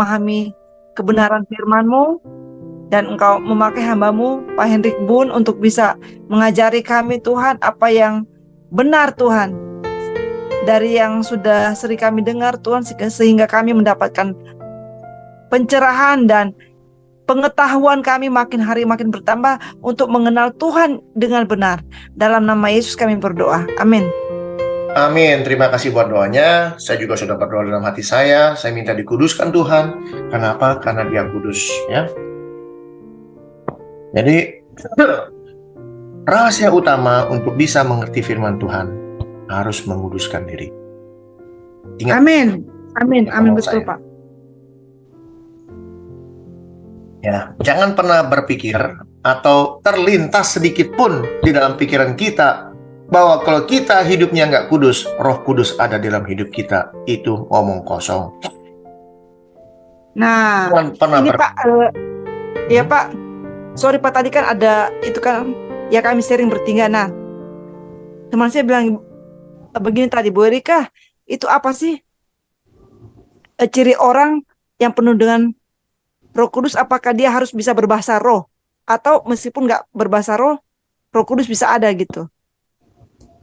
memahami kebenaran firman-Mu, dan Engkau memakai hamba-Mu, Pak Hendrik Boon, untuk bisa mengajari kami, Tuhan, apa yang benar, Tuhan, dari yang sudah sering kami dengar, Tuhan, sehingga kami mendapatkan pencerahan dan pengetahuan kami makin hari makin bertambah untuk mengenal Tuhan dengan benar. Dalam nama Yesus kami berdoa. Amin. Amin. Terima kasih buat doanya. Saya juga sudah berdoa dalam hati saya. Saya minta dikuduskan Tuhan. Kenapa? Karena Dia kudus, ya. Jadi rahasia utama untuk bisa mengerti firman Tuhan harus menguduskan diri. Ingat. Amin. Amin. Amin, betul, Pak. Ya, jangan pernah berpikir atau terlintas sedikit pun di dalam pikiran kita bahwa kalau kita hidupnya nggak kudus, Roh Kudus ada dalam hidup kita. Itu omong kosong. Nah, ini Pak, ya Pak, sorry Pak, tadi kan ada itu kan, ya kami sering bertiga. Nah, teman saya bilang begini tadi, Bu Erika, itu apa sih ciri orang yang penuh dengan Roh Kudus? Apakah dia harus bisa berbahasa roh, atau meskipun nggak berbahasa roh, Roh Kudus bisa ada gitu?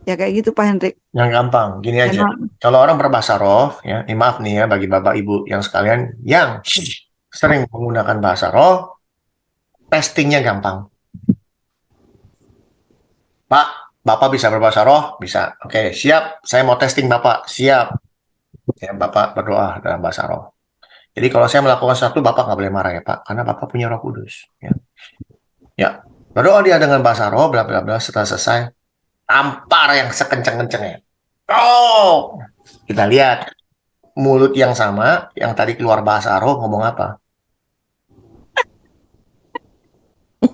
Ya kayak gitu Pak Hendrik. Yang gampang, gini aja. Kalau orang berbahasa roh, ya, maaf nih ya bagi Bapak Ibu yang sekalian yang sering menggunakan bahasa roh, testingnya gampang. Pak, Bapak bisa berbahasa roh? Bisa. Oke, siap. Saya mau testing Bapak. Siap. Ya, Bapak berdoa dalam bahasa roh. Jadi kalau saya melakukan sesuatu, Bapak nggak boleh marah ya Pak, karena Bapak punya Roh Kudus. Ya, ya. Berdoa dia dengan bahasa roh, bla bla bla. Setelah selesai, tampar yang sekencang-kencangnya. Oh, kita lihat mulut yang sama, yang tadi keluar bahasa roh ngomong apa?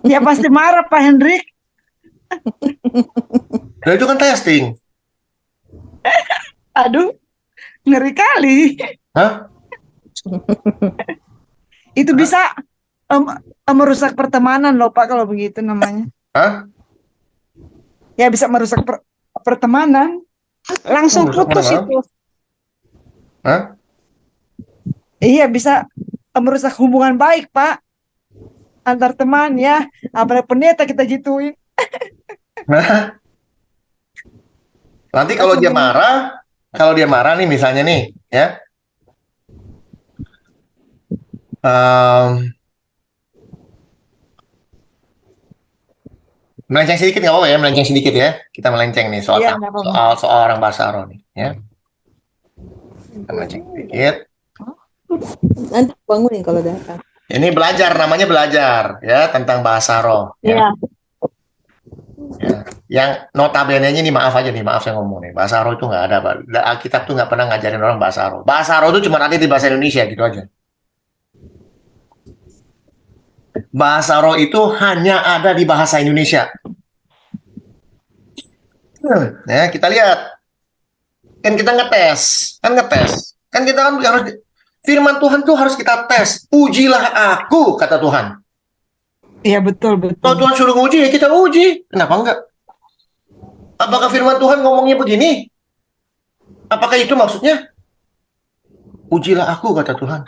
Ya pasti marah Pak Hendrik. Nah itu kan testing. Aduh, ngeri kali. Hah? Itu bisa merusak pertemanan loh Pak, kalau begitu namanya. Hah? Ya bisa merusak pertemanan. Langsung putus itu. Hah? Iya, bisa merusak hubungan baik Pak, antar teman ya. Apalagi pendeta kita gituin. Nah, nanti kalau dia marah nih misalnya nih, ya. Melenceng sedikit nggak apa-apa ya, melenceng sedikit ya. Kita melenceng nih soal Iya, soal orang bahasa roh nih, ya. Kita melenceng sedikit. Nanti bangunin kalau datang. Ini belajar, namanya belajar ya tentang bahasa roh. Ya. Ya. Yang notabene-nya nih, maaf aja nih, maaf saya ngomong nih, bahasa roh itu nggak ada, Pak. Alkitab tuh nggak pernah ngajarin orang bahasa roh. Bahasa roh itu cuma ada di bahasa Indonesia gitu aja. Bahasa roh itu hanya ada di bahasa Indonesia. Ya, kita lihat. Kan kita ngetes. Kan kita kan harus, firman Tuhan tuh harus kita tes. Ujilah aku, kata Tuhan. Iya, betul. Kalau Tuhan suruh uji, ya kita uji. Kenapa enggak? Apakah firman Tuhan ngomongnya begini? Apakah itu maksudnya? Ujilah aku, kata Tuhan.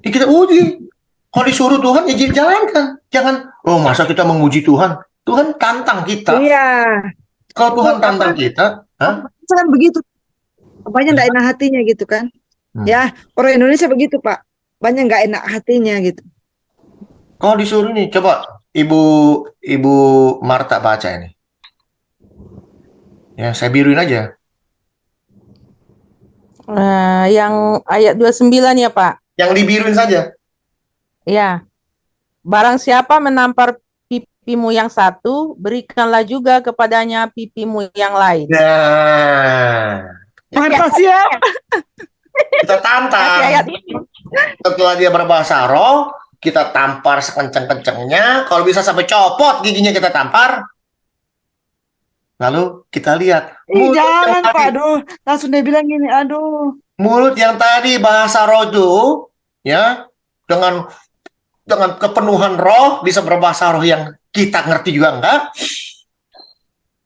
Ya kita uji. Kalau disuruh Tuhan, ya jalankan. Jangan, oh masa kita menguji Tuhan? Tuhan tantang kita. Iya. Kalau Tuhan tantang kita, kan begitu. Banyak nggak enak hatinya gitu kan. Ya, orang Indonesia begitu Pak. Banyak nggak enak hatinya gitu. Kalau disuruh nih, coba Ibu Marta baca ini. Ya, saya biruin aja. Yang ayat 29 ya Pak. Yang dibiruin saja. Ya. Barang siapa menampar pipimu yang satu, berikanlah juga kepadanya pipimu yang lain. Nah. Mantap siap. Kita tantang. Setelah dia berbahasa roh, kita tampar sekencang-kencangnya. Kalau bisa sampai copot giginya kita tampar. Lalu kita lihat. Jangan Pak, aduh. Langsung dia bilang gini, aduh. Mulut yang tadi bahasa roh itu, ya, dengan kepenuhan roh, bisa berbahasa roh yang kita ngerti juga enggak.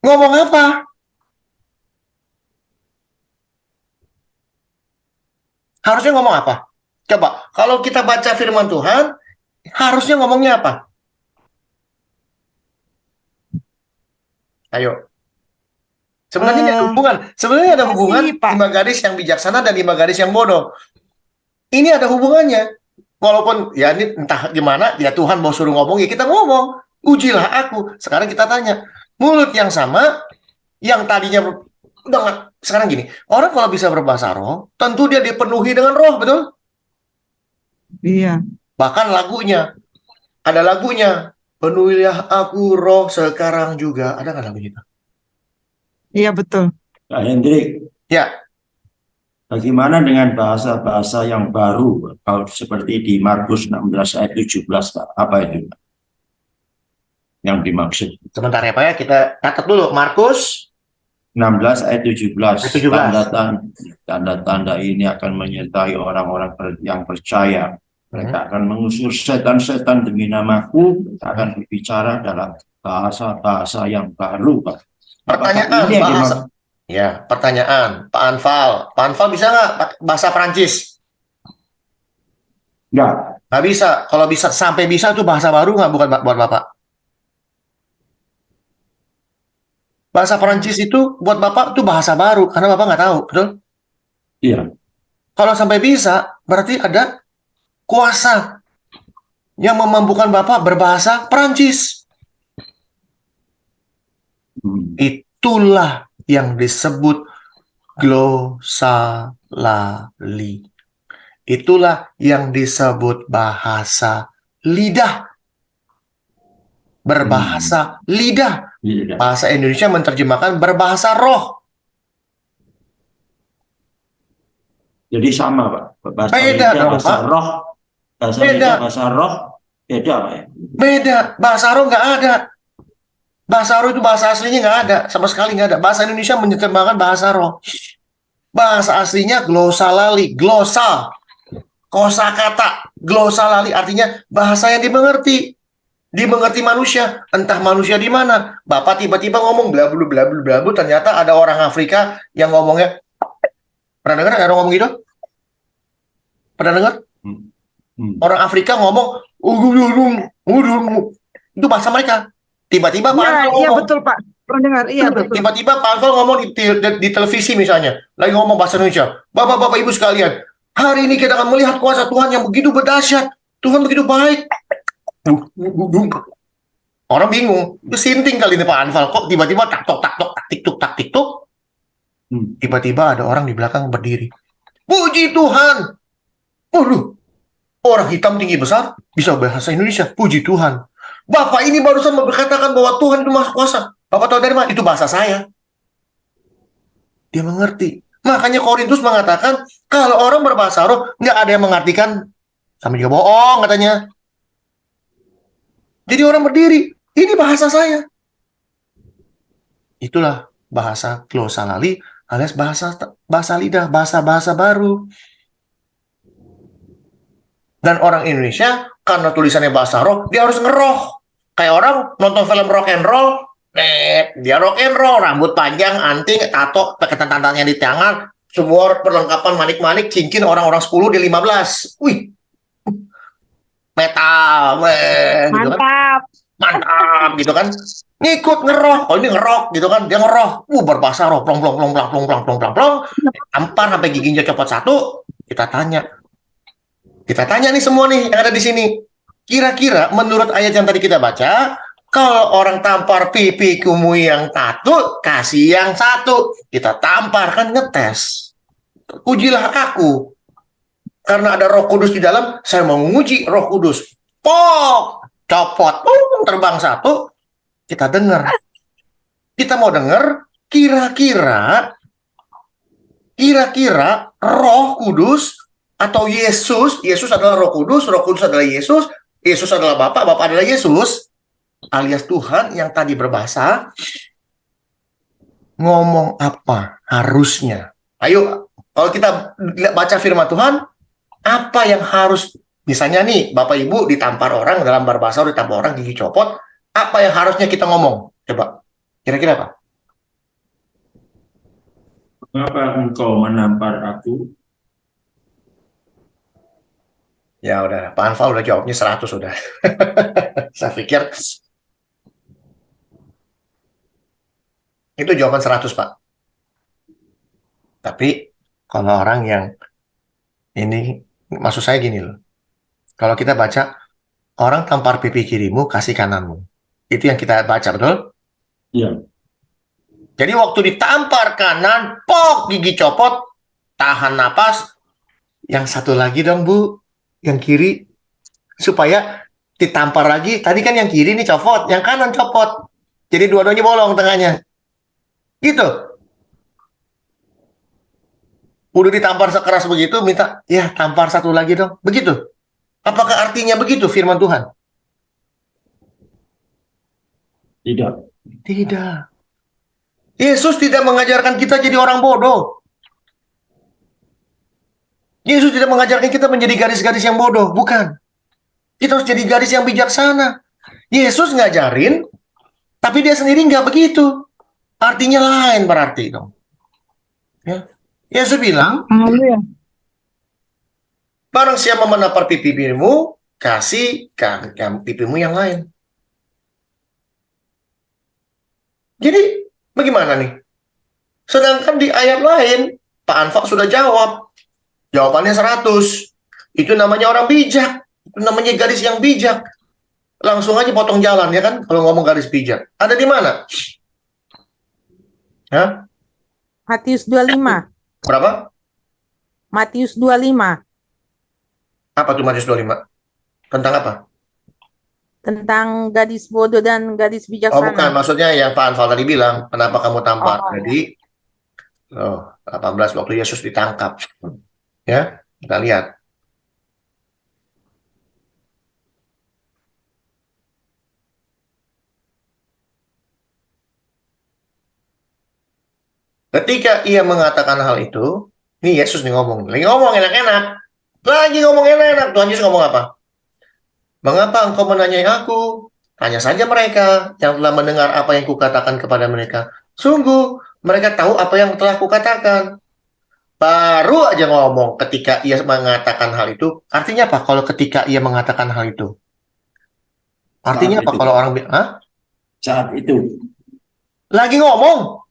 Ngomong apa? Harusnya ngomong apa? Coba, kalau kita baca firman Tuhan, harusnya ngomongnya apa? Ayo. Sebenarnya ada Eh, hubungan. Sebenarnya ada hubungan Kasih, Pak. 5 garis yang bijaksana dan 5 garis yang bodoh. Ini ada hubungannya. Walaupun ya ini entah gimana, ya Tuhan mau suruh ngomong, ya kita ngomong. Ujilah aku. Sekarang kita tanya, mulut yang sama, yang tadinya udah sekarang gini, orang kalau bisa berbahasa roh, tentu dia dipenuhi dengan roh, betul? Iya. Bahkan lagunya, ada lagunya, penuhilah aku roh sekarang juga. Ada nggak lagunya itu? Iya, betul. Pak Hendrik, Ya, bagaimana dengan bahasa-bahasa yang baru? Kalau seperti di Markus 16 ayat 17, Pak, apa itu Pak, yang dimaksud? sebentar ya Pak ya, kita catat dulu. Markus 16 ayat 17, Ayat 17. tanda-tanda ini akan menyertai orang-orang yang percaya. Mereka akan mengusir setan-setan demi namaku. Mereka akan berbicara dalam bahasa-bahasa yang baru, Pak. Apakah Pertanyaan, ini yang bahasa. dimaksud? Ya, pertanyaan. Pak Anfal. Pak Anfal bisa nggak bahasa Perancis? Enggak. Nggak bisa. Kalau bisa, sampai bisa itu bahasa baru nggak bukan buat Bapak? Bahasa Perancis itu buat Bapak itu bahasa baru, karena Bapak nggak tahu, betul? Iya. Kalau sampai bisa, berarti ada kuasa yang memampukan Bapak berbahasa Perancis. Itulah yang disebut glosalali. Itulah yang disebut bahasa lidah. Berbahasa lidah. Iya. Bahasa Indonesia menerjemahkan berbahasa roh. Jadi sama, Pak. Bahasa Beda lidah, dong, bahasa Pak. roh, bahasa Beda. lidah, bahasa roh, beda, Pak ya. Beda. Bahasa roh nggak ada. Bahasa roh itu bahasa aslinya nggak ada. Sama sekali nggak ada. Bahasa Indonesia menerjemahkan bahasa roh. Bahasa aslinya glosalali. Glosal. Kosakata. Glosalali artinya bahasa yang dimengerti. Dimengerti manusia, entah manusia di mana. Bapak tiba-tiba ngomong bla bla bla bla bla, ternyata ada orang Afrika yang ngomongnya. Pernah dengar ada orang ngomong gitu? Pernah dengar? Orang Afrika ngomong itu bahasa mereka. Tiba-tiba Pak Anfal Iya, ngomong. betul, Pak. Pernah dengar? Iya, betul. Tiba-tiba Pak Anfal ngomong di televisi misalnya, lagi ngomong bahasa Indonesia. Bapak-bapak ibu sekalian, hari ini kita akan melihat kuasa Tuhan yang begitu berdahsyat. Tuhan begitu baik. Orang bingung, itu sinting kali ini Pak Anfal, kok tiba-tiba tak tok tak tiktok. Tiba-tiba ada orang di belakang berdiri. Puji Tuhan. Waduh, orang hitam tinggi besar bisa bahasa Indonesia. Puji Tuhan. Bapak ini barusan berkatakan bahwa Tuhan itu Maha Kuasa. Bapak tahu dari mana? Itu bahasa saya. Dia mengerti. Makanya Korintus mengatakan kalau orang berbahasa roh nggak ada yang mengartikan, sama juga bohong katanya. Jadi orang berdiri, ini bahasa saya. Itulah bahasa glosalali alias bahasa lidah, bahasa baru. Dan orang Indonesia karena tulisannya bahasa roh, dia harus ngeroh. Kayak orang nonton film rock and roll, dia rock and roll, rambut panjang, anting, tato, pakai tanda-tandanya di tangan, semua perlengkapan manik-manik, cincin orang-orang 10 di 15. Wih, metal, gitu kan. Mantap gitu kan, ngikut ngeroh. Oh ini ngerok gitu kan, dia ngeroh, berbahasa roh, plong plong plong plong plong plong plong plong plong, tampar sampai giginya copot satu. Kita tanya nih semua nih yang ada di sini, kira-kira menurut ayat yang tadi kita baca, kalau orang tampar pipi kumu yang satu, kasih yang satu. Kita tampar, kan ngetes. Ujilah aku, karena ada Roh Kudus di dalam, saya mau menguji Roh Kudus. Pok, copot, terbang satu. Kita dengar. Kita mau dengar kira-kira Roh Kudus atau Yesus adalah Roh Kudus adalah Yesus adalah Bapa adalah Yesus, alias Tuhan yang tadi berbahasa, ngomong apa harusnya. Ayo, kalau kita baca firman Tuhan, apa yang harus, misalnya nih, Bapak Ibu ditampar orang dalam berbahasa, ditampar orang gigi copot, apa yang harusnya kita ngomong? Coba, kira-kira apa? Mengapa engkau menampar aku? Ya udah, Pak Anfal udah jawabnya 100 udah. Saya pikir itu jawaban 100, Pak. Tapi kalau orang yang ini, maksud saya gini loh. Kalau kita baca, orang tampar pipi kirimu, kasih kananmu. Itu yang kita baca, betul? Iya. Jadi waktu ditampar kanan, pok, gigi copot, tahan napas. Yang satu lagi dong, Bu. Yang kiri. Supaya ditampar lagi. Tadi kan yang kiri nih copot, yang kanan copot. Jadi dua-duanya bolong tengahnya. Gitu. Udah ditampar sekeras begitu, minta, ya tampar satu lagi dong. Begitu. Apakah artinya begitu firman Tuhan? Tidak. Tidak. Yesus tidak mengajarkan kita jadi orang bodoh. Yesus tidak mengajarkan kita menjadi garis-garis yang bodoh. Bukan. Kita harus jadi garis yang bijaksana. Yesus ngajarin, tapi dia sendiri nggak begitu. Artinya lain berarti dong. Ya. Yesus bilang, Haleluya. barang siapa menampar pipimu, kasih pipimu yang lain. Jadi, bagaimana nih? Sedangkan di ayat lain, Pak Anfak sudah jawab. Jawabannya 100. Itu namanya orang bijak. Itu namanya garis yang bijak. Langsung aja potong jalan, ya kan? Kalau ngomong garis bijak. Ada di mana? Hah? Matius 25. Berapa? Matius 25. Apa tuh Matius 25? Tentang apa? Tentang gadis bodoh dan gadis Oh, bukan. bijaksana. Maksudnya yang Pak Anfal tadi bilang, kenapa kamu tampar? Oh, Jadi, 18 waktu Yesus ditangkap. Ya, kita lihat. Ketika ia mengatakan hal itu, ini Yesus nih ngomong. Lagi ngomong enak-enak. Lagi ngomong enak-enak. Tuhan Yesus ngomong apa? Mengapa engkau menanyai aku? Tanya saja mereka yang telah mendengar apa yang kukatakan kepada mereka. Sungguh, mereka tahu apa yang telah kukatakan. Baru aja ngomong ketika ia mengatakan hal itu. Artinya apa kalau ketika ia mengatakan hal itu? Artinya Saat apa itu. kalau orang bilang, hah? Saat itu. Lagi ngomong.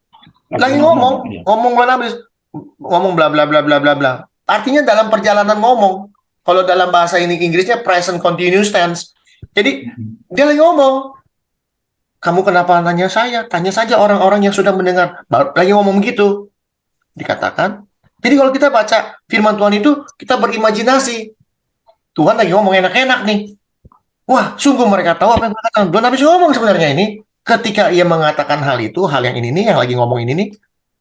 Lagi ngomong. Iya. Ngomong belum habis. Ngomong bla bla bla bla bla bla. Artinya dalam perjalanan ngomong. Kalau dalam bahasa ini Inggrisnya present continuous tense. Jadi dia lagi ngomong. Kamu kenapa nanya saya? Tanya saja orang-orang yang sudah mendengar. Baru lagi ngomong gitu. Dikatakan. Jadi kalau kita baca firman Tuhan itu, kita berimajinasi. Tuhan lagi ngomong enak-enak nih. Wah, sungguh mereka tahu apa yang katakan. Belum habis ngomong sebenarnya ini. Ketika ia mengatakan hal itu, hal yang ini nih, yang lagi ngomong ini nih,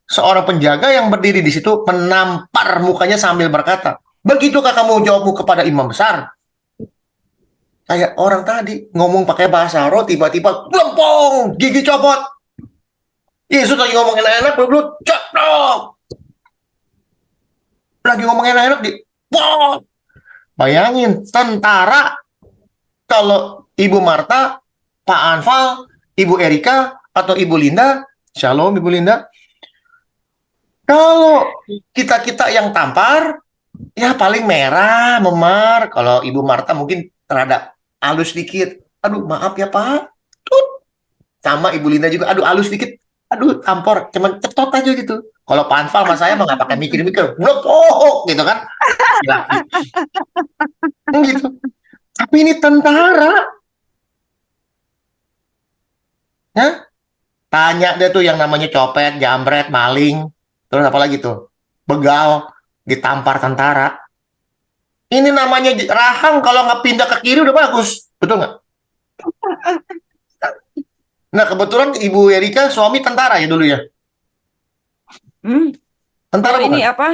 seorang penjaga yang berdiri di situ menampar mukanya sambil berkata, begitukah kamu jawabmu kepada imam besar? Kayak orang tadi ngomong pakai bahasa roh, tiba-tiba lempong, gigi copot. Yesus lagi ngomong enak-enak, belum copot. Lagi ngomong enak-enak di, wow. Bayangin, tentara, kalau Ibu Marta, Pak Anfal, Ibu Erika, atau Ibu Linda, Shalom Ibu Linda, kalau kita-kita yang tampar, ya paling merah, memar. Kalau Ibu Marta mungkin rada halus dikit. Aduh, maaf ya Pak. Tut. Sama Ibu Linda juga, aduh halus dikit. Aduh, tampor, cuman cetot aja gitu. Kalau Pak Anfal sama saya mah nggak pakai mikir-mikir. Oh, gitu kan. Gitu. Tapi ini tentara. Ya? Tanya dia tuh yang namanya copet, jambret, maling. Terus apa lagi tuh? Begal, ditampar tentara. Ini namanya rahang, kalau nggak pindah ke kiri udah bagus. Betul nggak? Nah, kebetulan Ibu Erika suami tentara ya dulu ya? Hmm. Tentara Oh, ini bukan? apa?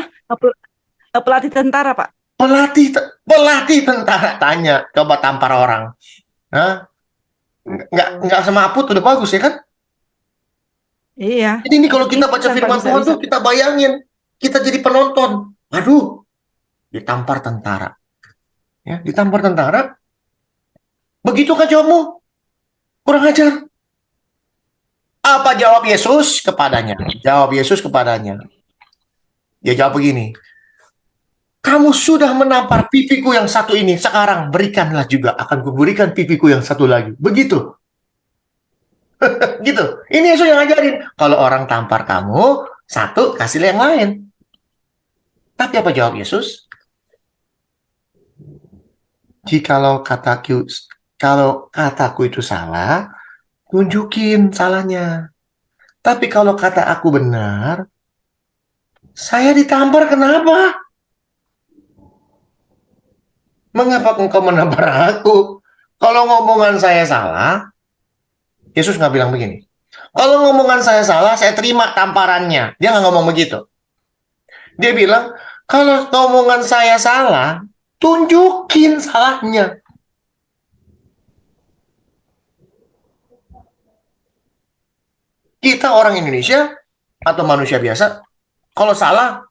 Pelatih tentara, Pak. Pelatih tentara. Tanya, coba tampar orang. Hah? Nggak semaput udah bagus ya kan? Iya. Jadi ini kalau kita baca Bisa, Pak, firman bisa, Tuhan bisa. tuh kita bayangin, kita jadi penonton. Aduh, ditampar tentara. Ya, ditampar tentara. Begitukah jawabmu? Kurang ajar. Apa jawab Yesus kepadanya? Jawab Yesus kepadanya. Dia jawab begini. kamu sudah menampar pipiku yang satu ini, sekarang berikanlah juga, akan kuberikan pipiku yang satu lagi. Begitu. Gitu. Ini Yesus yang ngajarin. Kalau orang tampar kamu, satu, kasih yang lain. Tapi apa jawab Yesus? Kalau kataku itu salah, tunjukin salahnya. Tapi kalau kata aku benar, saya ditampar kenapa? Mengapa engkau menampar aku? Kalau ngomongan saya salah, Yesus nggak bilang begini. Kalau ngomongan saya salah, saya terima tamparannya. Dia nggak ngomong begitu. Dia bilang, kalau ngomongan saya salah, tunjukin salahnya. Kita orang Indonesia atau manusia biasa, kalau salah,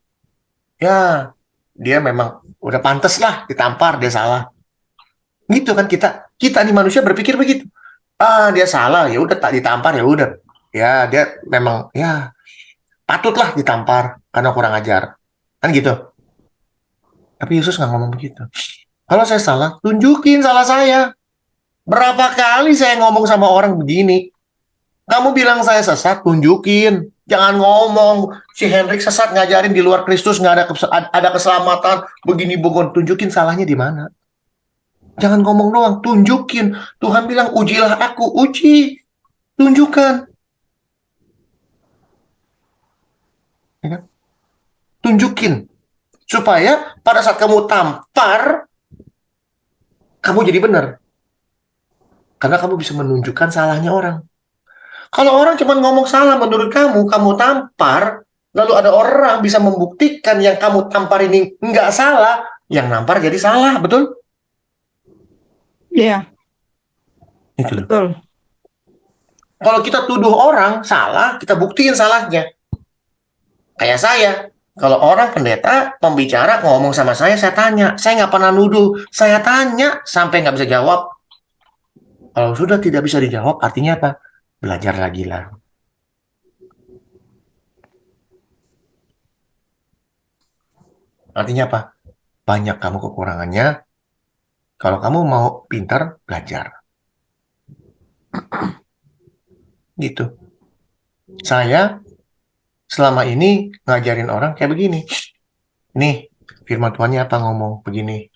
ya dia memang udah pantas lah ditampar, dia salah. Gitu kan kita nih manusia berpikir begitu. Ah, dia salah, ya udah tak ditampar, ya udah. Ya, dia memang ya patutlah ditampar karena kurang ajar. Kan gitu. Tapi Yesus nggak ngomong begitu. Kalau saya salah, tunjukin salah saya. Berapa kali saya ngomong sama orang begini? Kamu bilang saya sesat, tunjukin. Jangan ngomong si Henrik sesat ngajarin di luar Kristus nggak ada keselamatan. Begini bukan, tunjukin salahnya di mana. Jangan ngomong doang, tunjukin. Tuhan bilang ujilah aku, uji, tunjukkan. Ya kan? Tunjukin supaya pada saat kamu tampar, kamu jadi benar. Karena kamu bisa menunjukkan salahnya orang. Kalau orang cuma ngomong salah menurut kamu tampar, lalu ada orang bisa membuktikan yang kamu tampar ini nggak salah, yang nampar jadi salah, betul? Iya, Itu loh. betul. Kalau kita tuduh orang salah, kita buktiin salahnya. Kayak saya, kalau orang pendeta, pembicara ngomong sama saya tanya. Saya nggak pernah nuduh, saya tanya sampai nggak bisa jawab. Kalau sudah tidak bisa dijawab, artinya apa? Belajar lagi lah. Artinya apa? Banyak kamu kekurangannya. Kalau kamu mau pintar, belajar. Gitu. Saya selama ini ngajarin orang kayak begini. Nih, firman Tuhannya apa ngomong begini.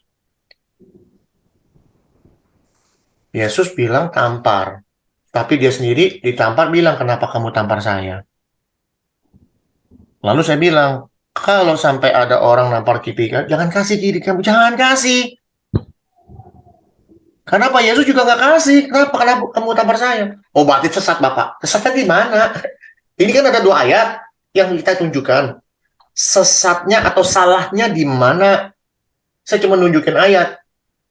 Yesus bilang tampar. Tapi dia sendiri ditampar bilang, kenapa kamu tampar saya? Lalu saya bilang, kalau sampai ada orang nampar kiri, jangan kasih kiri kamu, jangan kasih. Kenapa Yesus juga nggak kasih? Kenapa kamu tampar saya? Oh, berarti sesat Bapak. Sesatnya di mana? Ini kan ada 2 ayat yang kita tunjukkan. Sesatnya atau salahnya di mana? Saya cuma nunjukin ayat.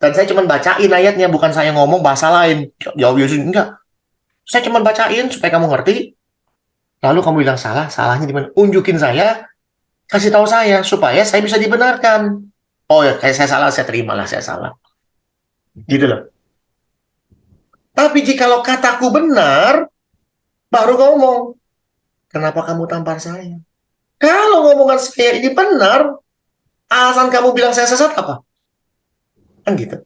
Dan saya cuma bacain ayatnya, bukan saya ngomong bahasa lain. Jawab Yesus, enggak. Saya cuma bacain supaya kamu ngerti. Lalu kamu bilang salah, salahnya di mana? Unjukin saya, kasih tahu saya supaya saya bisa dibenarkan. Oh ya, kayak saya salah, saya terimalah saya salah. Gitu loh. Tapi jikalau kataku benar, baru ngomong. Kenapa kamu tampar saya? Kalau ngomongan saya ini benar, alasan kamu bilang saya sesat apa? Kan gitu.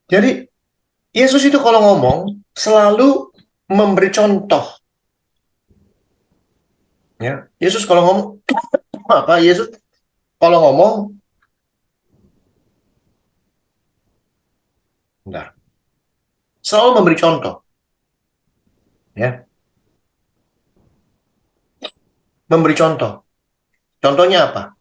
Jadi Yesus itu kalau ngomong selalu memberi contoh. Ya, Yesus kalau ngomong apa? Yesus kalau ngomong, bentar, selalu memberi contoh. Ya, memberi contoh. Contohnya apa?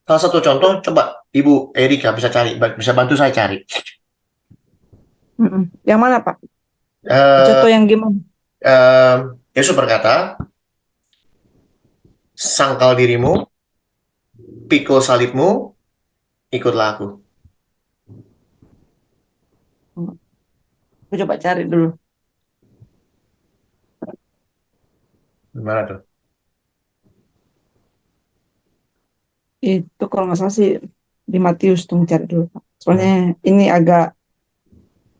Salah satu contoh, coba Ibu Erika bisa cari, bisa bantu saya cari. Yang mana, Pak? Eh, Contoh yang gimana? Yesus berkata, sangkal dirimu, pikul salibmu, ikutlah aku. Aku coba cari dulu. Gimana tuh? Itu kalau nggak salah sih di Matius, tunggu cari dulu, Pak. Soalnya ini agak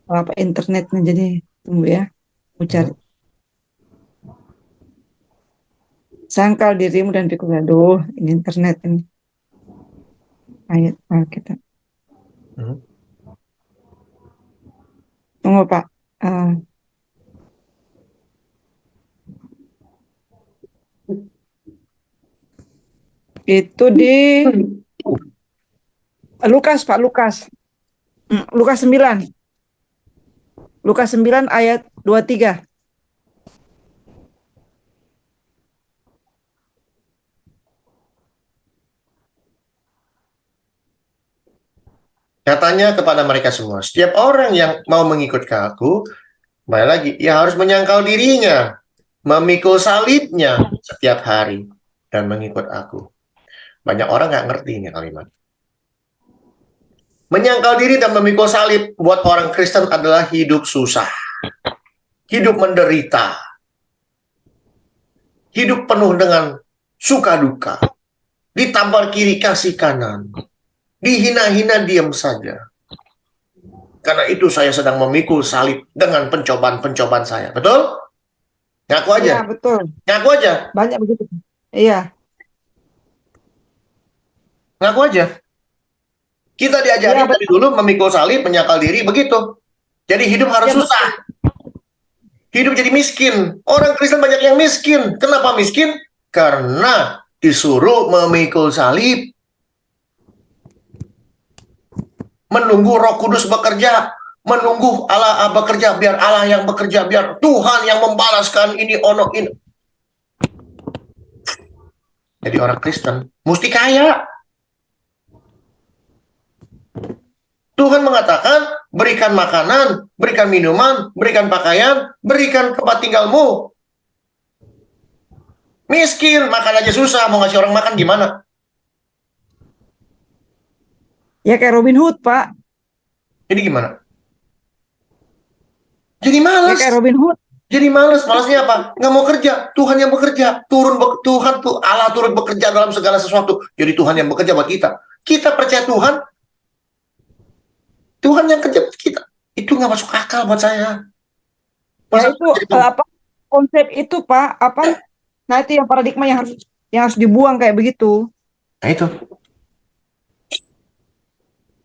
apa internetnya, jadi tunggu ya. Aku cari. Sangkal dirimu dan pikul. Aduh, ini internet ini. Ayat Alkitab. Hmm. Tunggu, Pak. Itu di Lukas, Pak, Lukas. Lukas 9. Lukas 9 ayat 23. Katanya kepada mereka semua, setiap orang yang mau mengikut ke aku, kembali lagi, ia harus menyangkal dirinya, memikul salibnya setiap hari, dan mengikut aku. Banyak orang nggak ngerti ini kalimat. Menyangkal diri dan memikul salib buat orang Kristen adalah hidup susah, hidup menderita, hidup penuh dengan suka duka, ditampar kiri kasih kanan, dihina-hina diam saja. Karena itu saya sedang memikul salib dengan pencobaan-pencobaan saya. Betul? Ngaku aja. Iya, betul. Ngaku aja. Banyak begitu. Iya. Ngaku aja. Kita diajari Iya, dari betul. dulu memikul salib, menyangkal diri, begitu. Jadi hidup harus Iya, susah. Hidup jadi miskin. Orang Kristen banyak yang miskin. Kenapa miskin? Karena disuruh memikul salib. Menunggu Roh Kudus bekerja. Menunggu Allah bekerja. Biar Allah yang bekerja. Biar Tuhan yang membalaskan ini, ono, ini. Jadi orang Kristen mesti kaya. Tuhan mengatakan, berikan makanan, berikan minuman, berikan pakaian, berikan tempat tinggalmu. Miskin, makan aja susah, mau ngasih orang makan gimana? Ya kayak Robin Hood, Pak. Jadi gimana? Jadi Ya malas. kayak Robin Hood. Jadi malas. Malasnya apa? Nggak mau kerja. Tuhan yang bekerja. Tuhan tuh Allah turut bekerja dalam segala sesuatu. Jadi Tuhan yang bekerja buat kita. Kita percaya Tuhan. Tuhan yang kerja buat kita. Itu nggak masuk akal buat saya. Ya itu apa konsep itu, Pak? Apa? Nah, itu yang paradigma yang harus dibuang kayak begitu. Nah itu.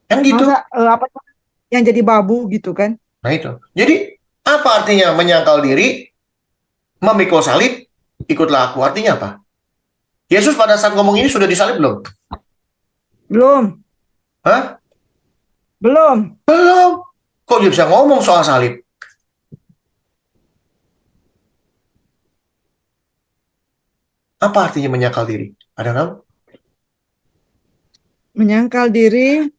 Kan gitu. Masa apa yang jadi babu gitu kan? Nah itu. Jadi apa artinya menyangkal diri, memikul salib, ikutlah aku? Artinya apa? Yesus pada saat ngomong ini sudah disalib belum? Belum. Hah? Belum. Belum. Kok dia bisa ngomong soal salib? Apa artinya menyangkal diri? Ada yang tahu? Menyangkal diri,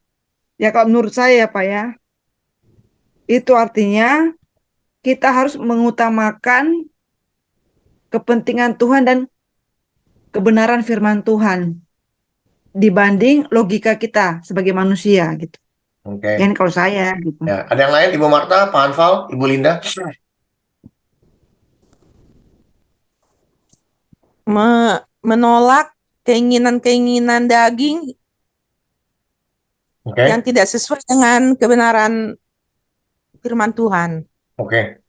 ya kalau menurut saya, Pak ya, itu artinya kita harus mengutamakan kepentingan Tuhan dan kebenaran firman Tuhan dibanding logika kita sebagai manusia gitu. Oke. Kan kalau saya gitu. Ya, ada yang lain? Ibu Marta, Pak Anval, Ibu Linda? Menolak keinginan-keinginan daging Oke. yang tidak sesuai dengan kebenaran firman Tuhan. Oke.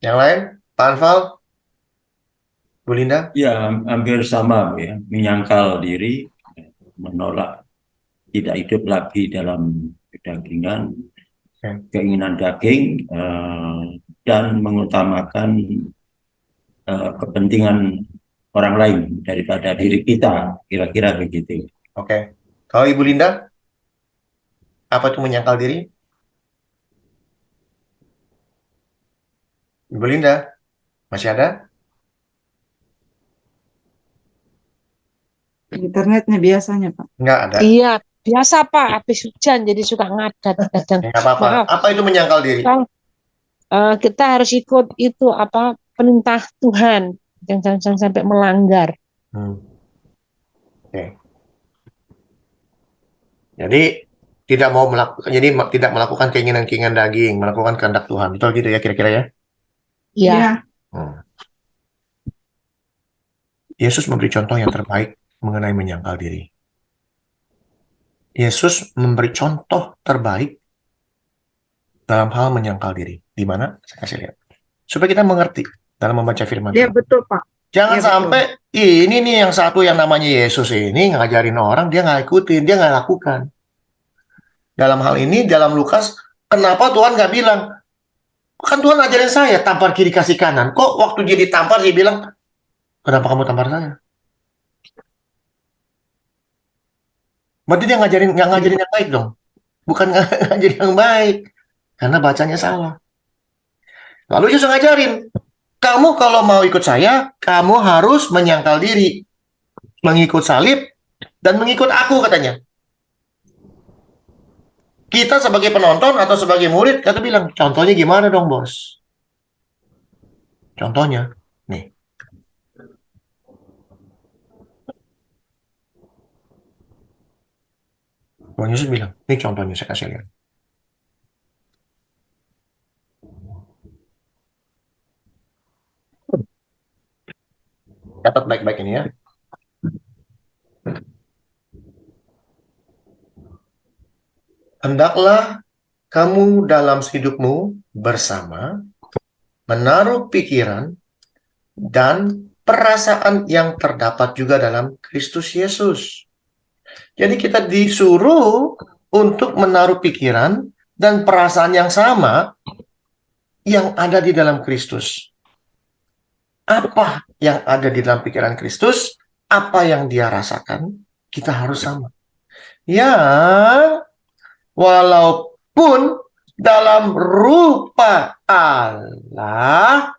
Yang lain? Pak Anval? Bu Linda? Ya, hampir sama ya, menyangkal diri, menolak tidak hidup lagi dalam kedagingan, keinginan daging, dan mengutamakan kepentingan orang lain daripada diri kita, kira-kira begitu. Oke. Kalau Ibu Linda? Apa itu menyangkal diri? Ibu Linda? Masih ada? Internetnya biasanya, Pak. Nggak ada. Iya, biasa Pak, habis hujan jadi suka ngadat kadang. Ya, nggak apa-apa. Maaf, Apa itu menyangkal diri? Bang. Kita harus ikut itu apa perintah Tuhan, jangan sampai melanggar. Oke. Jadi tidak melakukan keinginan-keinginan daging, melakukan kehendak Tuhan. Betul gitu ya kira-kira ya? Iya. Yesus memberi contoh yang terbaik mengenai menyangkal diri. Yesus memberi contoh terbaik dalam hal menyangkal diri. Di mana? Saya kasih lihat. supaya kita mengerti dalam membaca firman Ya Tuhan. betul Pak. Jangan Iya, betul. sampai ini nih yang satu yang namanya Yesus ini ngajarin orang, dia nggak ikutin, dia nggak lakukan. Dalam hal ini, dalam Lukas, kenapa Tuhan nggak bilang, kan Tuhan ajarin saya tampar kiri kasih kanan. Kok waktu dia ditampar dia bilang, kenapa kamu tampar saya? Berarti dia nggak ngajarin yang baik dong. Bukan ngajarin yang baik. Karena bacanya salah. Lalu Yesus ngajarin, kamu kalau mau ikut saya, kamu harus menyangkal diri. Mengikut salib, dan mengikut aku katanya. Kita sebagai penonton atau sebagai murid, kata bilang, contohnya gimana dong bos? Contohnya, nih. Tuhan Yesus bilang, ini contohnya saya kasih lihat. Catat baik-baik ini ya. Hendaklah kamu dalam hidupmu bersama menaruh pikiran dan perasaan yang terdapat juga dalam Kristus Yesus. Jadi kita disuruh untuk menaruh pikiran dan perasaan yang sama yang ada di dalam Kristus. Apa yang ada di dalam pikiran Kristus, apa yang dia rasakan, kita harus sama. Ya, walaupun dalam rupa Allah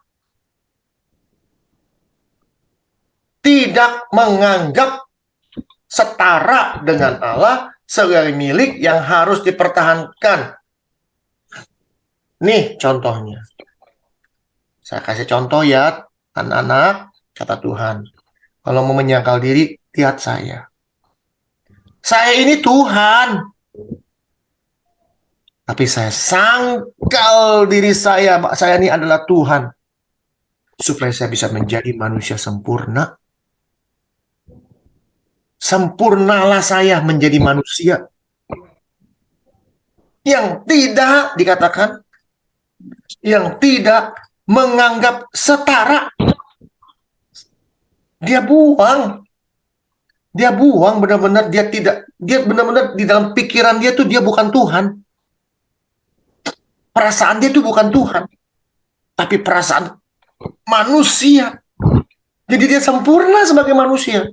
tidak menganggap setara dengan Allah sebagai milik yang harus dipertahankan. Nih contohnya. Saya kasih contoh ya, anak-anak, kata Tuhan. Kalau mau menyangkal diri, lihat saya. Saya ini Tuhan. Tapi saya sangkal diri saya ini adalah Tuhan. Supaya saya bisa menjadi manusia sempurna. Sempurnalah saya menjadi manusia. Yang tidak, dikatakan, yang tidak menganggap setara. Dia buang benar-benar, dia benar-benar di dalam pikiran dia tuh dia bukan Tuhan. Perasaan dia tuh bukan Tuhan, tapi perasaan manusia. Jadi dia sempurna sebagai manusia.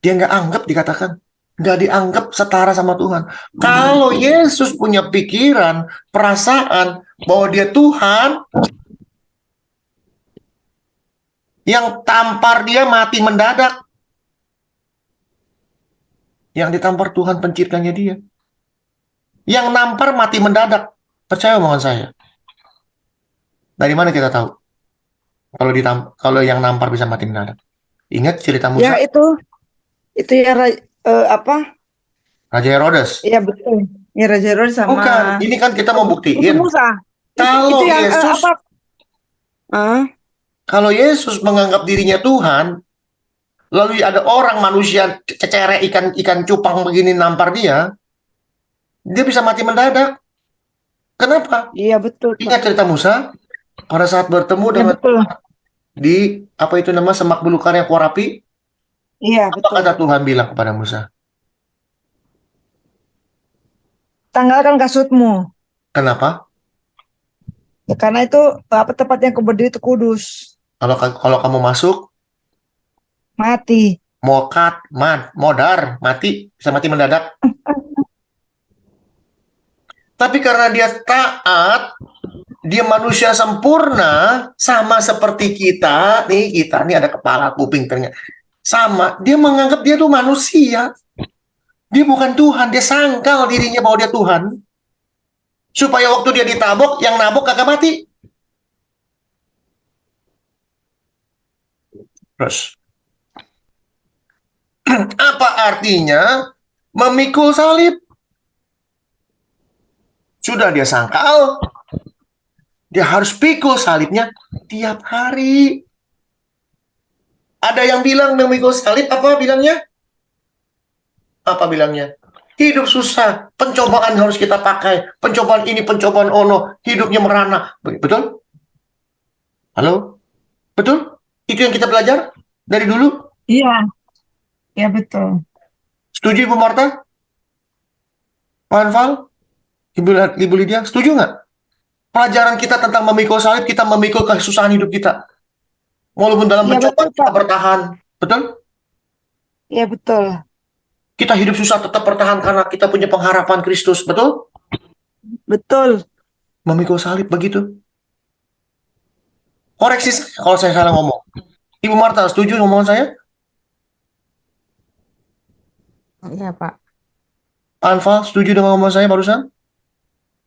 Dia nggak anggap, dikatakan, nggak dianggap setara sama Tuhan. Kalau Yesus punya pikiran, perasaan bahwa dia Tuhan, yang tampar dia mati mendadak. Yang ditampar Tuhan penciptanya dia. Yang nampar mati mendadak. Percaya omongan saya. Dari mana kita tahu? Kalau yang nampar bisa mati mendadak. Ingat cerita Musa? Ya itu ya Raja Herodes. ya betul. Ya Raja Herodes sama Bukan, ini kan kita mau buktiin. Musa. Kalau Itu yang Yesus, kalau Yesus menganggap dirinya Tuhan, lalu ada orang manusia cecere ikan cupang begini nampar dia bisa mati mendadak. Kenapa? Iya betul. Ingat cerita Musa pada saat bertemu Ya, dengan betul. di apa itu nama semak belukar yang korapi? Iya Apa betul. kata Tuhan bilang kepada Musa? Tanggalkan kasutmu. Kenapa? Ya, karena itu tempat yang kau berdiri itu kudus. Kalau kamu masuk, Mati. modar, mati, bisa mati mendadak. Tapi karena dia taat, dia manusia sempurna, sama seperti kita nih ada kepala, kuping, telinga. Sama, dia menganggap dia tuh manusia. Dia bukan Tuhan, dia sangkal dirinya bahwa dia Tuhan. Supaya waktu dia ditabok, yang nabok kagak mati. Terus, apa artinya memikul salib? Sudah dia sangkal, dia harus pikul salibnya tiap hari. Ada yang bilang memikul salib, apa bilangnya? Apa bilangnya? Hidup susah, pencobaan harus kita pakai. Pencobaan ini, pencobaan ono, hidupnya merana. Betul? Halo? Betul? Itu yang kita belajar dari dulu? Iya, ya betul. Setuju Ibu Marta? Pak Anfal? Ibu Lydia? Setuju nggak? Pelajaran kita tentang memikul salib, kita memikul kesusahan hidup kita. Walaupun dalam Iya pencobaan betul, kita Pak. bertahan. Betul? Iya betul. Kita hidup susah tetap bertahan karena kita punya pengharapan Kristus. Betul? Betul. Memikul salib begitu. Koreksi saya kalau saya salah ngomong. Ibu Marta, setuju ngomongan saya? Iya, Pak. Anfal, setuju dengan ngomongan saya barusan?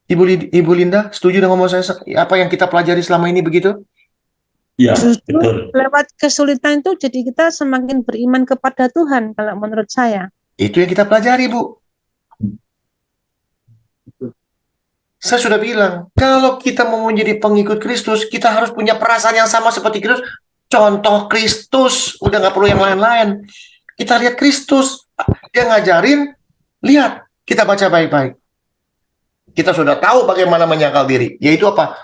Ibu Linda, setuju dengan ngomongan saya? Apa yang kita pelajari selama ini begitu? Ya, Justru betul. lewat kesulitan itu jadi kita semakin beriman kepada Tuhan kalau menurut saya. Itu yang kita pelajari, Bu. Saya sudah bilang, kalau kita mau menjadi pengikut Kristus, kita harus punya perasaan yang sama seperti Kristus. Contoh Kristus, udah nggak perlu yang lain-lain. Kita lihat Kristus, dia ngajarin, lihat, kita baca baik-baik. Kita sudah tahu bagaimana menyangkal diri, yaitu apa?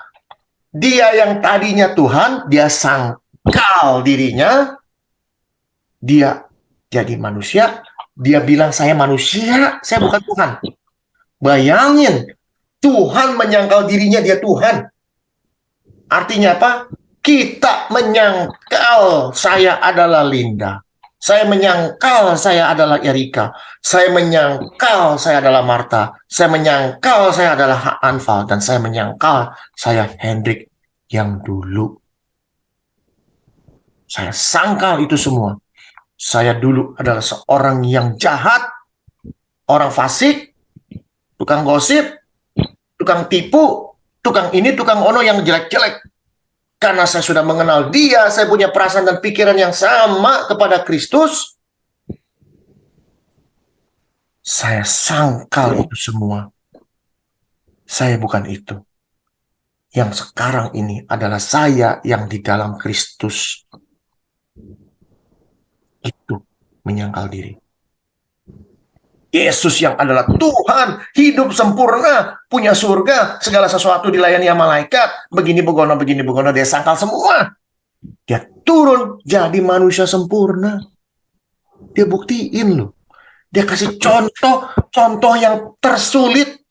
Dia yang tadinya Tuhan, dia sangkal dirinya, dia jadi manusia, dia bilang saya manusia, saya bukan Tuhan. Bayangin, Tuhan menyangkal dirinya dia Tuhan. Artinya apa? Kita menyangkal saya adalah Linda. Saya menyangkal saya adalah Erika. Saya menyangkal saya adalah Marta. Saya menyangkal saya adalah Anfal. Dan saya menyangkal saya Hendrik yang dulu. Saya sangkal itu semua. Saya dulu adalah seorang yang jahat, orang fasik, tukang gosip, tukang tipu, tukang ini, tukang ono yang jelek-jelek. Karena saya sudah mengenal dia, saya punya perasaan dan pikiran yang sama kepada Kristus. Saya sangkal itu semua. Saya bukan itu. Yang sekarang ini adalah saya yang di dalam Kristus. Itu menyangkal diri. Yesus yang adalah Tuhan, hidup sempurna, punya surga, segala sesuatu dilayani sama malaikat, begini begono, dia sangkal semua. Dia turun jadi manusia sempurna. Dia buktiin loh. Dia kasih contoh yang tersulit.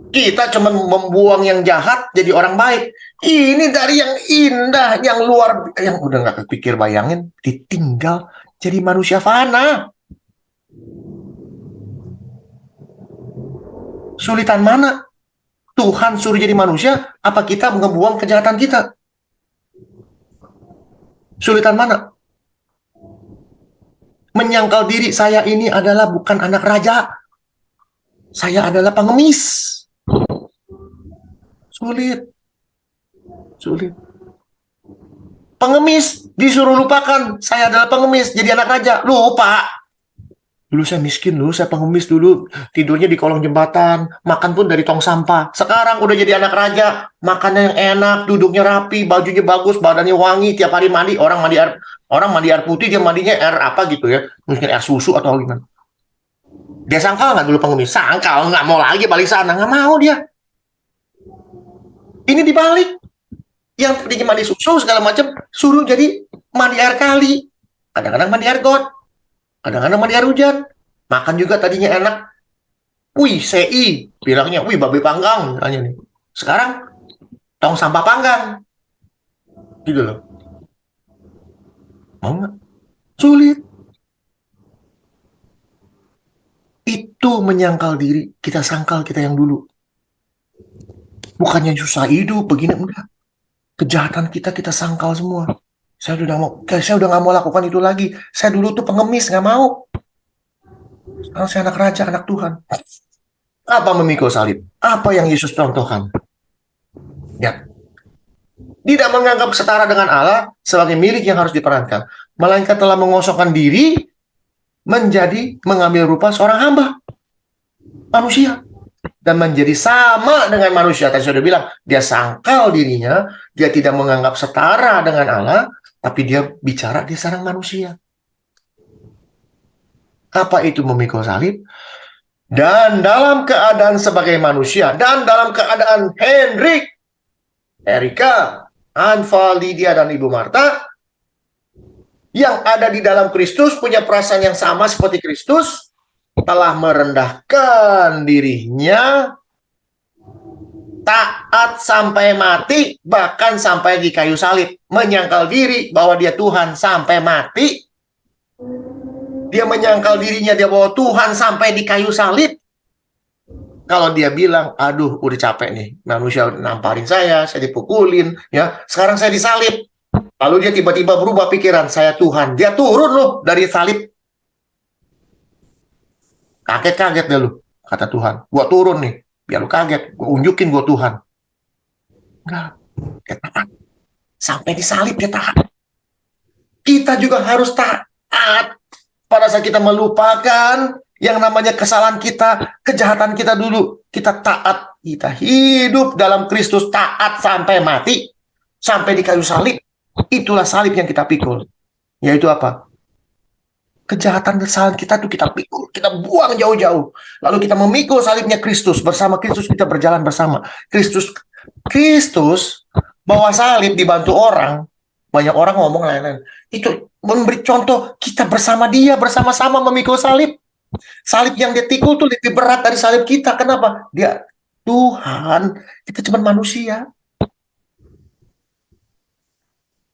Kita cuma membuang yang jahat jadi orang baik. Ini dari yang indah, yang luar, yang udah gak kepikir bayangin, ditinggal jadi manusia fana. Sulitan mana? Tuhan suruh jadi manusia, apa kita ngebuang kejahatan kita? Sulitan mana? Menyangkal diri saya ini adalah bukan anak raja. Saya adalah pengemis. Sulit. Pengemis disuruh lupakan. Saya adalah pengemis, jadi anak raja. Lupa. Dulu saya miskin, dulu saya pengemis dulu. Tidurnya di kolong jembatan, makan pun dari tong sampah. Sekarang udah jadi anak raja, makannya yang enak, duduknya rapi, bajunya bagus, badannya wangi, tiap hari mandi. Orang mandi air putih, dia mandinya air apa gitu ya. Mungkin air susu atau gimana. Dia sangkal nggak dulu pengemis? Sangkal, nggak mau lagi balik sana. Nggak mau dia. Ini dibalik. Yang tadinya mandi susu segala macam, suruh jadi mandi air kali. Kadang-kadang mandi air got. Kadang-kadang mandi air hujan. Makan juga tadinya enak. Wih, CI. Bilangnya, wih, babi panggang. Misalnya nih. Sekarang, tong sampah panggang. Gitu loh. Mau nggak? Sulit. Itu menyangkal diri. Kita sangkal kita yang dulu. Bukannya susah hidup, begini, enggak. Kejahatan kita sangkal semua. Saya udah nggak mau lakukan itu lagi. Saya dulu tuh pengemis, nggak mau. Sekarang saya anak raja, anak Tuhan. Apa memikul salib? Apa yang Yesus contohkan? Ya. Tidak menganggap setara dengan Allah sebagai milik yang harus diperankan. Melainkan telah mengosongkan diri mengambil rupa seorang hamba. Manusia. Dan menjadi sama dengan manusia. Tadi saya sudah bilang, dia sangkal dirinya, dia tidak menganggap setara dengan Allah, tapi dia bicara dia seorang manusia. Apa itu memikul salib? Dan dalam keadaan sebagai manusia, dan dalam keadaan Hendrik, Erika, Hanfa, Lydia, dan Ibu Marta, yang ada di dalam Kristus, punya perasaan yang sama seperti Kristus, telah merendahkan dirinya, taat sampai mati, bahkan sampai di kayu salib, menyangkal diri bahwa dia Tuhan sampai mati. Dia menyangkal dirinya dia bahwa Tuhan sampai di kayu salib. Kalau dia bilang, aduh udah capek nih, manusia namparin saya dipukulin, ya, sekarang saya disalib. Lalu dia tiba-tiba berubah pikiran, saya Tuhan. Dia turun loh dari salib. Kaget-kaget deh lu, kata Tuhan. Gua turun nih, biar lu kaget. Gua unjukin gua Tuhan. Enggak, dia taat. Sampai disalib dia taat. Kita juga harus taat. Pada saat kita melupakan yang namanya kesalahan kita, kejahatan kita dulu, kita taat, kita hidup dalam Kristus, taat sampai mati, sampai di kayu salib. Itulah salib yang kita pikul. Yaitu apa? Kejahatan kesalahan kita itu kita pikul, kita buang jauh-jauh. Lalu kita memikul salibnya Kristus, bersama Kristus kita berjalan bersama. Kristus bawa salib dibantu orang. Banyak orang ngomong lain-lain. Itu memberi contoh, kita bersama dia, bersama-sama memikul salib. Salib yang dia pikul tuh lebih berat dari salib kita. Kenapa? Dia Tuhan, kita cuma manusia.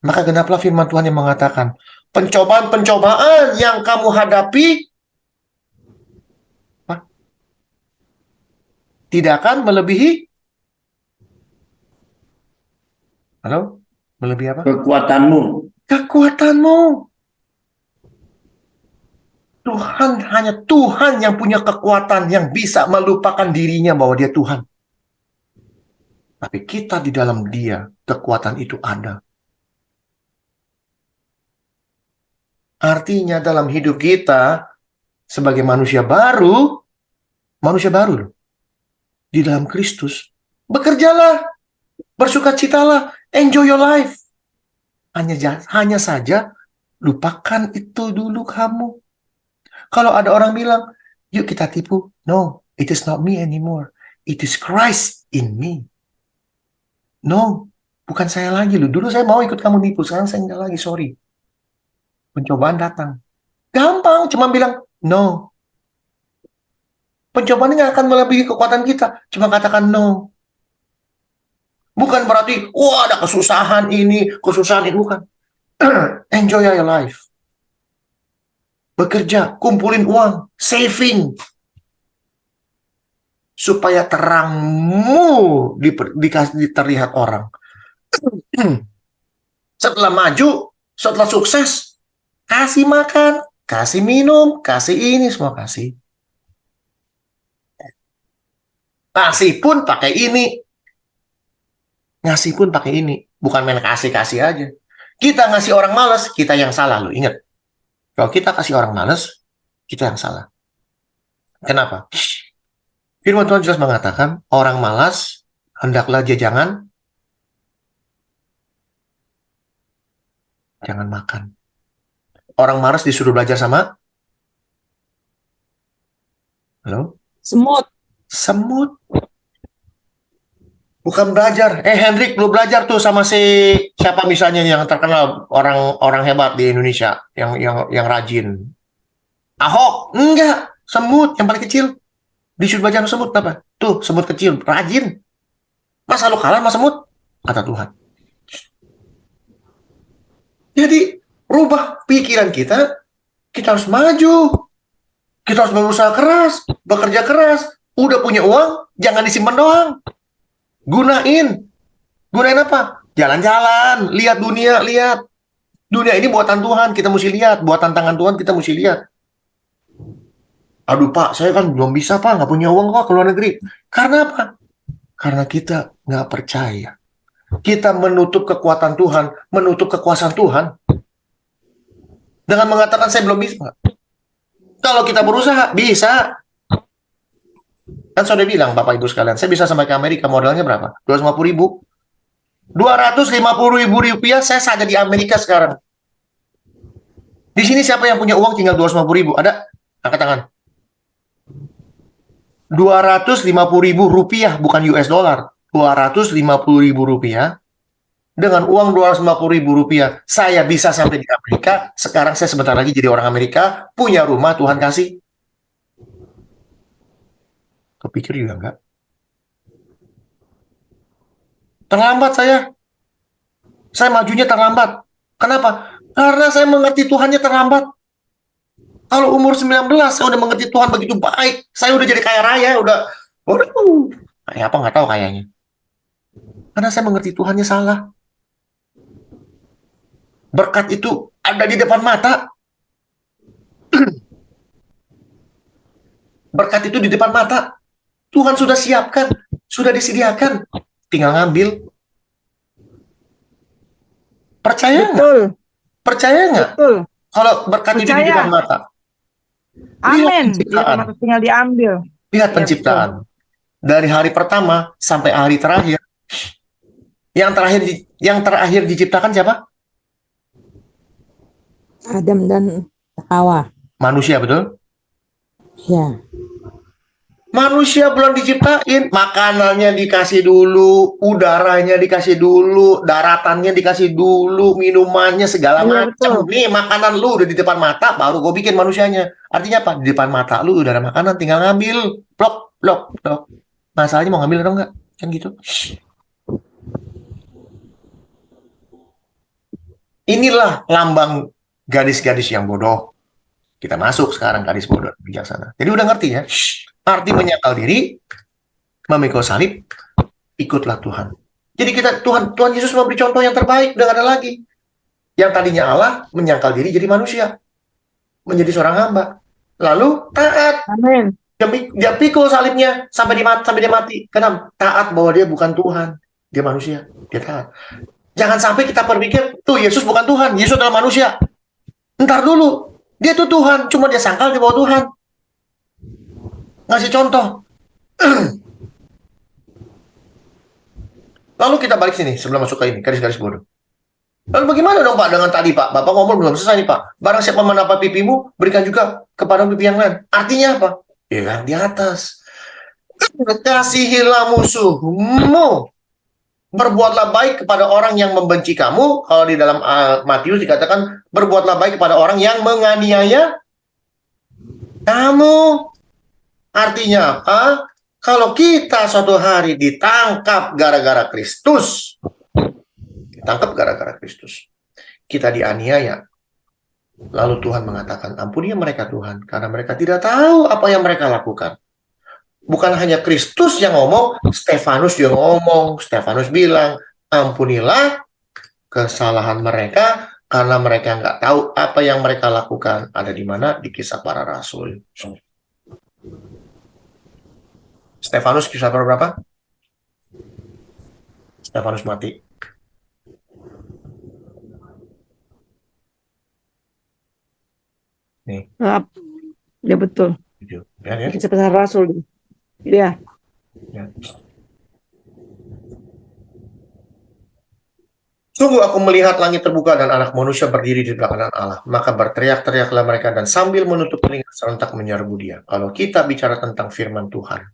Maka genaplah firman Tuhan yang mengatakan, pencobaan-pencobaan yang kamu hadapi tidak akan melebihi. Halo? Melebihi apa? Kekuatanmu. Kekuatanmu. Hanya Tuhan yang punya kekuatan yang bisa melupakan dirinya bahwa dia Tuhan. Tapi kita di dalam dia, kekuatan itu ada. Artinya dalam hidup kita, sebagai manusia baru loh, di dalam Kristus, bekerjalah, bersukacitalah, enjoy your life. Hanya saja, lupakan itu dulu kamu. Kalau ada orang bilang, yuk kita tipu. No, it is not me anymore. It is Christ in me. No, bukan saya lagi loh. Dulu saya mau ikut kamu tipu, sekarang saya enggak lagi, sorry. Pencobaan datang. Gampang, cuma bilang, no. Pencobaan ini nggak akan melebihi kekuatan kita. Cuma katakan no. Bukan berarti, wah ada kesusahan ini, kesusahan itu. Bukan. Enjoy your life. Bekerja, kumpulin uang, saving. Supaya terangmu terlihat orang. Setelah maju, setelah sukses, kasih makan, kasih minum, kasih ini, semua kasih. Ngasih pun pakai ini. Ngasih pun pakai ini. Bukan main kasih-kasih aja. Kita ngasih orang malas, kita yang salah. Lo ingat. Kalau kita kasih orang malas, kita yang salah. Kenapa? Firman Tuhan jelas mengatakan, orang malas, hendaklah dia jangan makan. Orang malas disuruh belajar sama? Halo? Semut. Bukan belajar. Hendrik, lu belajar tuh sama si siapa misalnya yang terkenal orang hebat di Indonesia yang rajin. Ahok, enggak, semut yang paling kecil. Disuruh belajar sama semut apa? Tuh, semut kecil, rajin. Masa lu kalah sama semut? Kata Tuhan. Jadi, rubah pikiran kita harus maju. Kita harus berusaha keras, bekerja keras. Udah punya uang, jangan disimpan doang. Gunain apa? Jalan-jalan, lihat dunia, lihat. Dunia ini buatan Tuhan, kita mesti lihat. Buatan tangan Tuhan, kita mesti lihat. Aduh Pak, saya kan belum bisa Pak, nggak punya uang kok ke luar negeri. Karena apa? Karena kita nggak percaya. Kita menutup kekuatan Tuhan, menutup kekuasaan Tuhan. Dengan mengatakan saya belum bisa. Kalau kita berusaha, bisa. Kan sudah bilang Bapak Ibu sekalian, saya bisa sampai ke Amerika, modalnya berapa? 250.000. 250.000 rupiah saya saja di Amerika sekarang. Di sini siapa yang punya uang tinggal 250.000? Ada? Angkat tangan. 250.000 rupiah, bukan US dollar. 250.000 rupiah. dengan uang 250.000 rupiah, saya bisa sampai di Amerika. Sekarang saya sebentar lagi jadi orang Amerika, punya rumah, Tuhan kasih. Kepikir juga enggak? Terlambat saya. Saya majunya terlambat. Kenapa? Karena saya mengerti Tuhannya terlambat. Kalau umur 19, saya udah mengerti Tuhan begitu baik. Saya udah jadi kaya raya, udah kayak apa nggak tahu kayaknya. Karena saya mengerti Tuhannya salah. Berkat itu ada di depan mata. Berkat itu di depan mata. Tuhan sudah siapkan, sudah disediakan. Tinggal ngambil. Percaya nggak? Betul, Percaya nggak? betul. Kalau berkat itu di Percaya. depan mata. Amin. penciptaan. Dia tinggal diambil. Lihat Iya, penciptaan. Dari hari pertama sampai hari terakhir. Yang terakhir diciptakan siapa? Adam dan Hawa. Manusia, betul? Ya. Manusia belum diciptain, makanannya dikasih dulu, udaranya dikasih dulu, daratannya dikasih dulu, minumannya segala Iya, macam. betul. Nih, makanan lu udah di depan mata, baru gue bikin manusianya. Artinya apa? Di depan mata lu udah ada makanan, tinggal ngambil. Blok, blok, blok. Masalahnya mau ngambil atau enggak? Kan gitu. Inilah lambang gadis-gadis yang bodoh. Kita masuk sekarang gadis bodoh bijaksana. Jadi udah ngerti ya? Arti menyangkal diri, memikul salib, ikutlah Tuhan. Jadi Tuhan Yesus memberi contoh yang terbaik, udah gak ada lagi. Yang tadinya Allah menyangkal diri jadi manusia, menjadi seorang hamba. Lalu taat, Amin. dia pikul salibnya sampai dia mati. Kenapa? Taat bahwa dia bukan Tuhan, dia manusia, dia taat. Jangan sampai kita berpikir, tuh Yesus bukan Tuhan, Yesus adalah manusia. Ntar dulu, dia tuh Tuhan, cuma dia sangkal di bawah Tuhan. Ngasih contoh. Lalu kita balik sini sebelum masuk ke ini, garis-garis bodoh. Lalu bagaimana dong Pak dengan tadi Pak? Bapak ngomong belum selesai nih Pak. Barang siapa menapa pipimu, berikan juga kepada pipi yang lain. Artinya apa? Ya yang di atas. Kasihilah musuhmu. Berbuatlah baik kepada orang yang membenci kamu. Kalau di dalam Matius dikatakan, berbuatlah baik kepada orang yang menganiaya kamu. Artinya apa? Kalau kita suatu hari ditangkap gara-gara Kristus, kita dianiaya, lalu Tuhan mengatakan, ampuni mereka Tuhan, karena mereka tidak tahu apa yang mereka lakukan. Bukan hanya Kristus yang ngomong, Stefanus juga ngomong. Stefanus bilang, ampunilah kesalahan mereka, karena mereka nggak tahu apa yang mereka lakukan. Ada di mana? Di Kisah Para Rasul. Stefanus kisah berapa? Stefanus mati. Nih, Ya betul. video. Ya. Kisah Para Rasul. Ya. Sungguh aku melihat langit terbuka dan anak manusia berdiri di belakang Allah. Maka berteriak-teriaklah mereka dan sambil menutup telinga serentak menyerbu dia. Kalau kita bicara tentang firman Tuhan,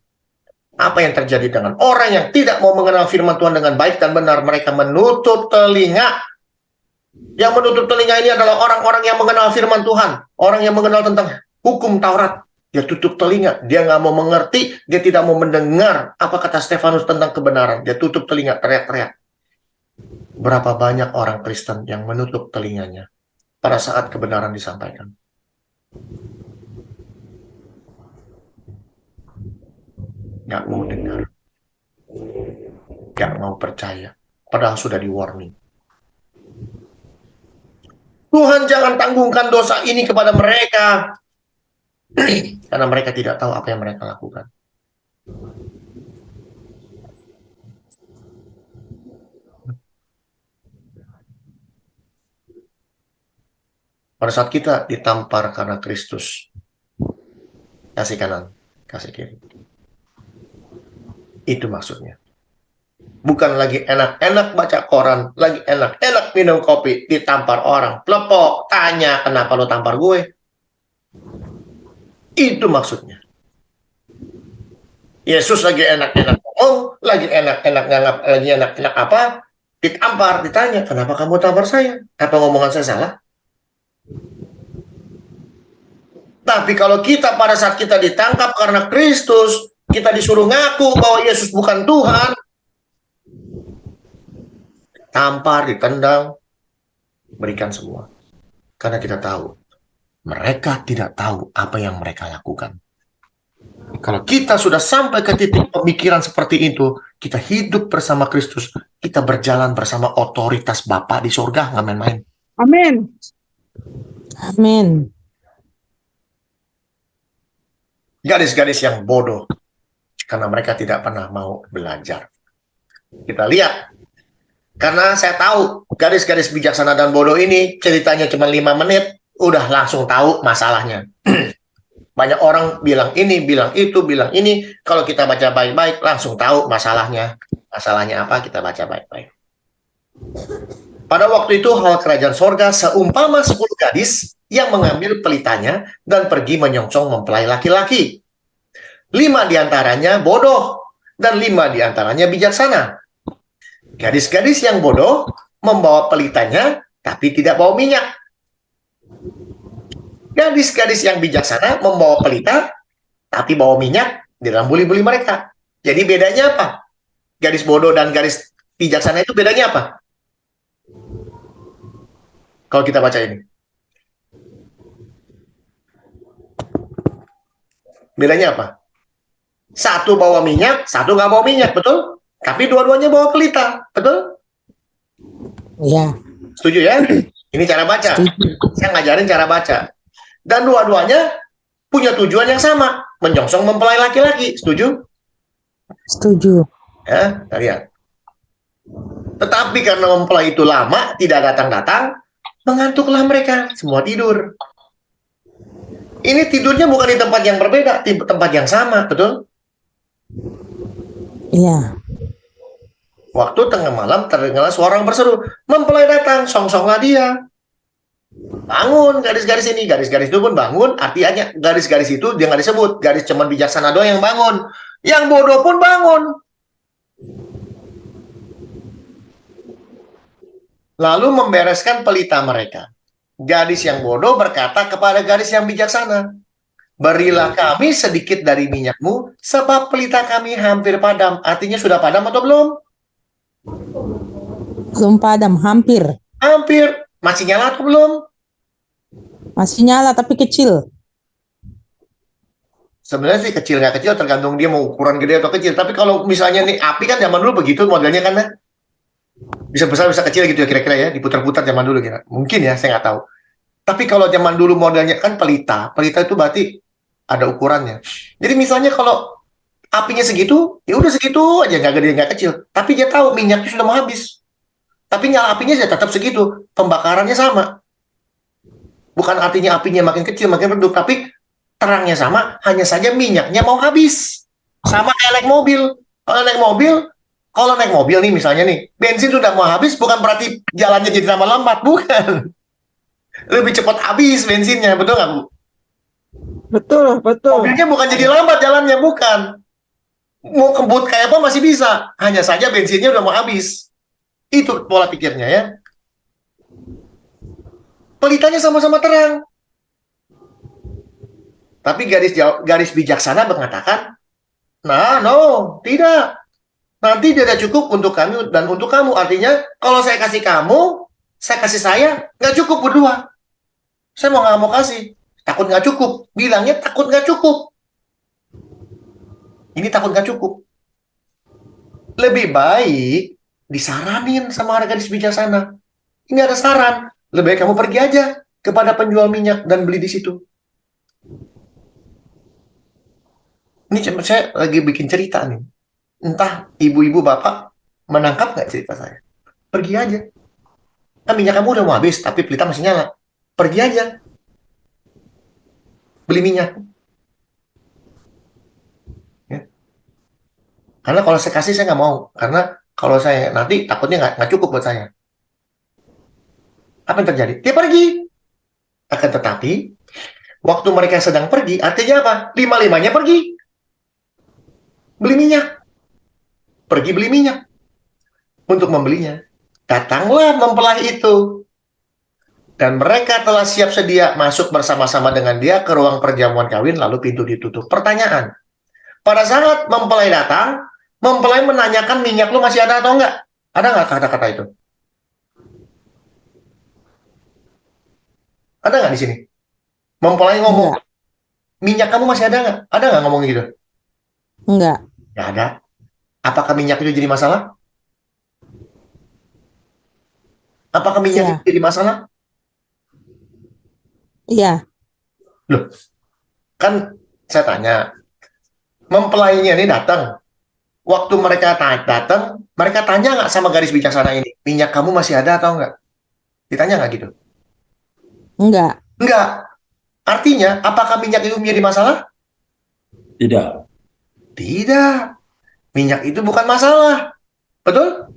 apa yang terjadi dengan orang yang tidak mau mengenal firman Tuhan dengan baik dan benar? Mereka menutup telinga. Yang menutup telinga ini adalah orang-orang yang mengenal firman Tuhan. Orang yang mengenal tentang hukum Taurat. Dia tutup telinga. Dia nggak mau mengerti. Dia tidak mau mendengar apa kata Stefanus tentang kebenaran. Dia tutup telinga, teriak-teriak. Berapa banyak orang Kristen yang menutup telinganya pada saat kebenaran disampaikan? Nggak mau dengar. Nggak mau percaya. Padahal sudah di-warning. Tuhan jangan tanggungkan dosa ini kepada mereka. Karena mereka tidak tahu apa yang mereka lakukan. Pada saat kita ditampar karena Kristus, kasih kanan, kasih kiri. Itu maksudnya. Bukan lagi enak-enak baca koran, lagi enak-enak minum kopi, ditampar orang. Plepok, tanya kenapa lo tampar gue. Itu maksudnya. Yesus lagi enak-enak ngomong, lagi enak-enak nganggap, lagi enak-enak apa? ditampar, ditanya, kenapa kamu tampar saya? Apa ngomongan saya salah? Tapi kalau kita pada saat kita ditangkap karena Kristus, kita disuruh ngaku bahwa Yesus bukan Tuhan, tampar, ditendang, berikan semua. Karena kita tahu, mereka tidak tahu apa yang mereka lakukan. Kalau kita sudah sampai ke titik pemikiran seperti itu, kita hidup bersama Kristus, kita berjalan bersama otoritas Bapa di surga, nggak main-main. Amin. Amin. Gadis-gadis yang bodoh, karena mereka tidak pernah mau belajar. Kita lihat, karena saya tahu gadis-gadis bijaksana dan bodoh ini ceritanya cuma 5 menit, udah langsung tahu masalahnya. Banyak orang bilang ini, bilang itu, bilang ini. Kalau kita baca baik-baik, langsung tahu masalahnya. Masalahnya apa? Kita baca baik-baik. Pada waktu itu, hal kerajaan sorga seumpama 10 gadis yang mengambil pelitanya dan pergi menyongsong mempelai laki-laki. 5 diantaranya bodoh dan 5 diantaranya bijaksana. Gadis-gadis yang bodoh membawa pelitanya tapi tidak bawa minyak. Gadis-gadis yang bijaksana membawa pelita tapi bawa minyak di dalam buli-buli mereka. Jadi bedanya apa? Gadis bodoh dan gadis bijaksana itu bedanya apa? Kalau kita baca ini. Bedanya apa? Satu bawa minyak, satu nggak bawa minyak, betul? Tapi dua-duanya bawa pelita, betul? Ya, Setuju ya? Ini cara baca. setuju. Saya ngajarin cara baca. Dan dua-duanya punya tujuan yang sama, menyongsong mempelai laki-laki. Setuju? Setuju. Ya, kita lihat. Tetapi karena mempelai itu lama, tidak datang-datang, mengantuklah mereka, semua tidur. Ini tidurnya bukan di tempat yang berbeda, di tempat yang sama, betul? Iya. Waktu tengah malam terdengarlah suara orang berseru, mempelai datang, songsonglah dia. Bangun garis-garis ini, garis-garis itu pun bangun, artinya garis-garis itu dia nggak disebut, garis cuman bijaksana doang yang bangun. Yang bodoh pun bangun. Lalu membereskan pelita mereka. Gadis yang bodoh berkata kepada gadis yang bijaksana, berilah kami sedikit dari minyakmu, sebab pelita kami hampir padam. Artinya sudah padam atau belum? Belum padam, hampir. Hampir. Masih nyala atau belum? Masih nyala tapi kecil. Sebenarnya sih kecil nggak kecil tergantung dia mau ukuran gede atau kecil. Tapi kalau misalnya nih api kan zaman dulu begitu modelnya kan, bisa besar bisa kecil gitu ya kira-kira ya, diputar-putar zaman dulu kira. Mungkin ya, saya nggak tahu. Tapi kalau zaman dulu modelnya kan pelita itu berarti ada ukurannya. Jadi misalnya kalau apinya segitu, ya udah segitu aja, nggak gede nggak kecil. Tapi dia tahu minyaknya sudah mau habis. Tapi nyala apinya ya tetap segitu, pembakarannya sama. Bukan artinya apinya makin kecil, makin redup, tapi terangnya sama, hanya saja minyaknya mau habis. Sama kayak naik mobil. Kalau naik mobil nih misalnya nih, bensin sudah mau habis, bukan berarti jalannya jadi lama lambat, bukan. Lebih cepat habis bensinnya, betul nggak, Bu? Betul, betul. Mobilnya bukan jadi lambat jalannya, bukan. Mau kebut kayak apa masih bisa, hanya saja bensinnya udah mau habis. Itu pola pikirnya ya. Pelitanya sama-sama terang. Tapi garis bijaksana mengatakan, nah, no, tidak. Nanti tidak cukup untuk kami dan untuk kamu. Artinya, kalau saya kasih kamu, saya kasih saya, nggak cukup berdua. Saya nggak mau kasih. Takut nggak cukup. Bilangnya takut nggak cukup. Ini takut nggak cukup. Lebih baik disaranin sama gadis bijaksana. Ini ada saran. Lebih baik kamu pergi aja kepada penjual minyak dan beli di situ. Ini saya lagi bikin cerita nih. Entah ibu-ibu bapak menangkap nggak cerita saya. Pergi aja. Kan minyak kamu udah mau habis, tapi pelita masih nyala. Pergi aja. Beli minyak. Ya. Karena kalau saya kasih saya nggak mau. Karena kalau saya nanti takutnya nggak cukup buat saya. Apa yang terjadi? Dia pergi. Akan tetapi, waktu mereka sedang pergi, artinya apa? 5-5-nya pergi. Beli minyak. Pergi beli minyak. Untuk membelinya. Datanglah mempelai itu. Dan mereka telah siap sedia masuk bersama-sama dengan dia ke ruang perjamuan kawin, lalu pintu ditutup. Pertanyaan, pada saat mempelai datang, mempelai menanyakan minyak lu masih ada atau enggak? Ada nggak kata-kata itu? Ada nggak di sini? Mempelai ngomong, Enggak. minyak kamu masih ada nggak? Ada nggak ngomong gitu? Enggak. Nggak ada. Apakah minyak itu jadi masalah? Apakah minyak Iya. itu jadi masalah? Iya. Loh, kan saya tanya, mempelainya ini datang. Waktu mereka datang, mereka tanya nggak sama gadis bijaksana ini, minyak kamu masih ada atau enggak? Ditanya nggak gitu? Enggak. Enggak. Artinya, apakah minyak itu menjadi masalah? Tidak. Tidak. Minyak itu bukan masalah. Betul?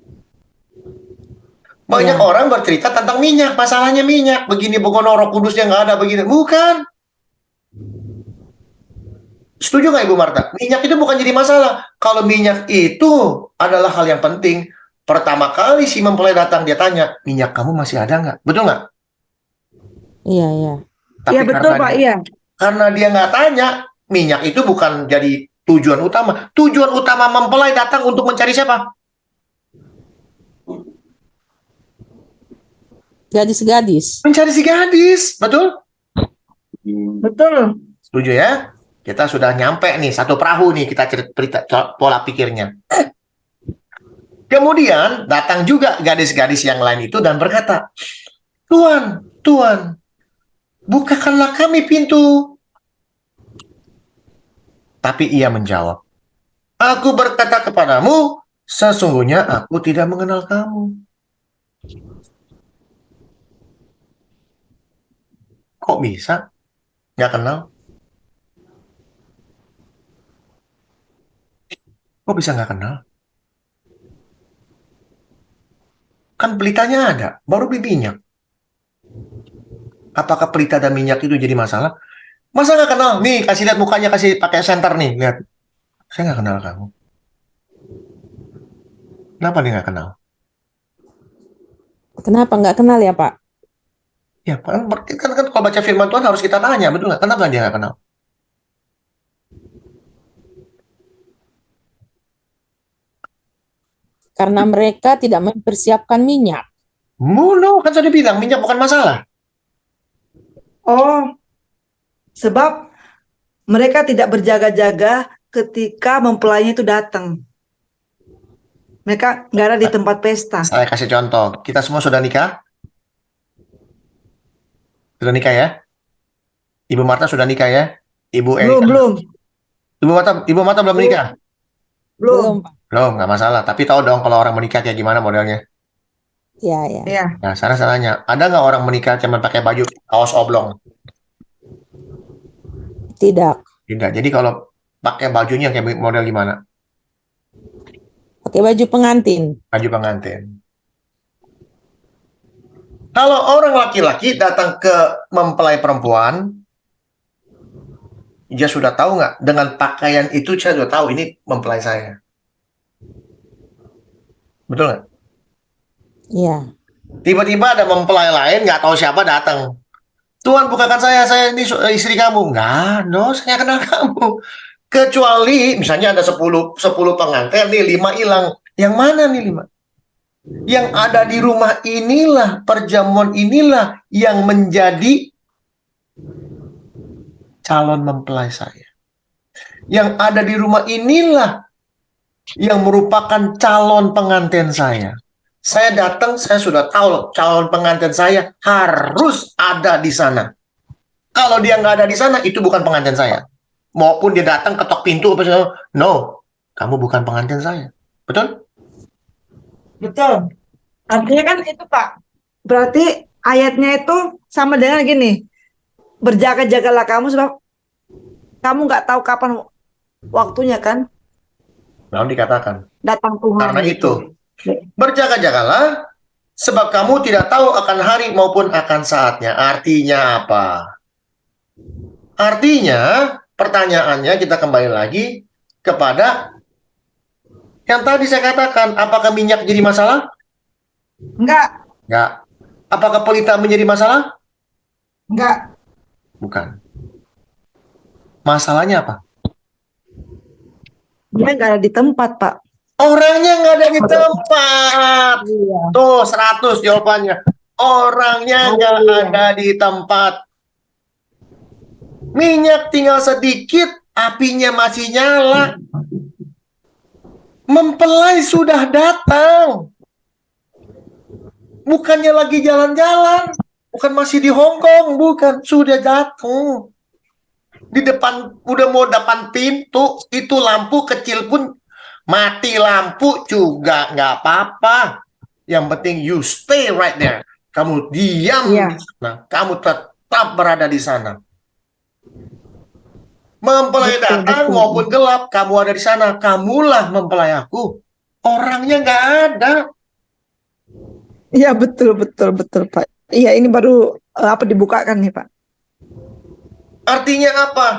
Banyak Iya. orang bercerita tentang minyak. Masalahnya minyak. Begini, bukan Roh Kudusnya nggak ada begini. Bukan. Setuju nggak Ibu Marta? Minyak itu bukan jadi masalah. Kalau minyak itu adalah hal yang penting. Pertama kali si mempelai datang, dia tanya, minyak kamu masih ada nggak? Betul nggak? Iya, iya. Tapi Iya betul Pak, iya. karena dia nggak tanya, minyak itu bukan jadi tujuan utama. Tujuan utama mempelai datang untuk mencari siapa? Gadis-gadis. Mencari si gadis. Betul? Betul. Setuju ya? Kita sudah nyampe nih, satu perahu nih kita cerita pola pikirnya. Kemudian datang juga gadis-gadis yang lain itu dan berkata, Tuan, Tuan, bukakanlah kami pintu. Tapi ia menjawab, aku berkata kepadamu, sesungguhnya aku tidak mengenal kamu. Kok bisa? Nggak kenal? Kok bisa nggak kenal? Kan pelitanya ada, baru beli minyak. Apakah pelita dan minyak itu jadi masalah? Masa nggak kenal? Nih, kasih lihat mukanya, kasih pakai senter nih, lihat. Saya nggak kenal kamu. Kenapa dia nggak kenal? Kenapa nggak kenal ya, Pak? Ya, kan kalau baca firman Tuhan harus kita tanya, betul nggak? Kenapa dia nggak kenal? Karena mereka tidak mempersiapkan minyak. No, kan sudah bilang minyak bukan masalah. Oh, sebab mereka tidak berjaga-jaga ketika mempelainya itu datang. Mereka nggak ada di tempat pesta. Saya kasih contoh. Kita semua sudah nikah? Sudah nikah ya? Ibu Marta sudah nikah ya? Ibu Belum, Erika. belum, Ibu Marta belum menikah? belum. Pak. Belum, nggak masalah. Tapi tahu dong kalau orang menikah kayak gimana modelnya. Iya, iya. Ya, Nah, saya nanya, ada nggak orang menikah cuma pakai baju kaos oblong? Tidak. Tidak. Jadi kalau pakai bajunya kayak model gimana? Pakai baju pengantin. Baju pengantin. Kalau orang laki-laki datang ke mempelai perempuan, dia sudah tahu nggak? Dengan pakaian itu saya sudah tahu ini mempelai saya. Betul nggak? Iya. Tiba-tiba ada mempelai lain nggak tahu siapa datang. Tuan, bukakan saya ini istri kamu. Nggak, no, saya kenal kamu. Kecuali misalnya ada 10 pengantin nih, 5 hilang. Yang mana nih 5? Yang ada di rumah inilah, perjamuan inilah yang menjadi calon mempelai saya. Yang ada di rumah inilah yang merupakan calon pengantin saya. Saya datang, saya sudah tahu calon pengantin saya harus ada di sana. Kalau dia nggak ada di sana, itu bukan pengantin saya. Maupun dia datang ketok pintu, no, kamu bukan pengantin saya. Betul? betul. Artinya kan itu Pak. Berarti ayatnya itu sama dengan gini. Berjaga-jagalah kamu sebab kamu nggak tahu kapan waktunya kan Lalu dikatakan, datang Tuhan. karena itu, berjaga-jagalah, sebab kamu tidak tahu akan hari maupun akan saatnya. Artinya apa? Artinya, pertanyaannya kita kembali lagi kepada yang tadi saya katakan, apakah minyak jadi masalah? Enggak, Enggak. Apakah pelita menjadi masalah? enggak. Bukan. Masalahnya apa? Dia nggak ada di tempat, Pak. Orangnya nggak ada di tempat. Iya. Tuh, 100 jawabannya. Orangnya nggak Haleluya. ada di tempat. Minyak tinggal sedikit, apinya masih nyala. Mempelai sudah datang. Bukannya lagi jalan-jalan. Bukan masih di Hong Kong. Bukan, sudah datang. Di depan, udah mau depan pintu. Itu lampu kecil pun mati lampu juga nggak apa-apa. Yang penting you stay right there. Kamu diam Iya. di sana. Kamu tetap berada di sana. Mempelai Betul, datang betul. maupun gelap, kamu ada di sana. Kamulah mempelai aku. Orangnya nggak ada. Iya, betul, betul, betul, Pak. Iya, ini baru dibukakan nih, Pak. Artinya apa?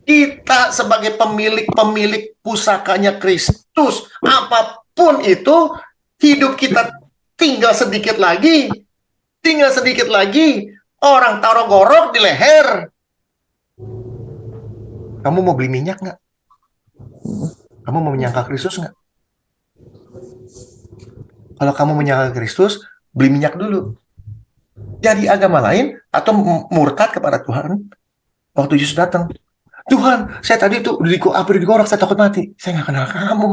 Kita sebagai pemilik pusakanya Kristus, apapun itu, hidup kita tinggal sedikit lagi. Tinggal sedikit lagi. Orang taruh gorok di leher. Kamu mau beli minyak nggak? Kamu mau menyangka Kristus nggak? Kalau kamu menyangka Kristus, beli minyak dulu. Jadi agama lain atau murtad kepada Tuhan. Waktu Yesus datang, Tuhan, saya tadi tuh digorok, saya takut mati. Saya nggak kenal kamu.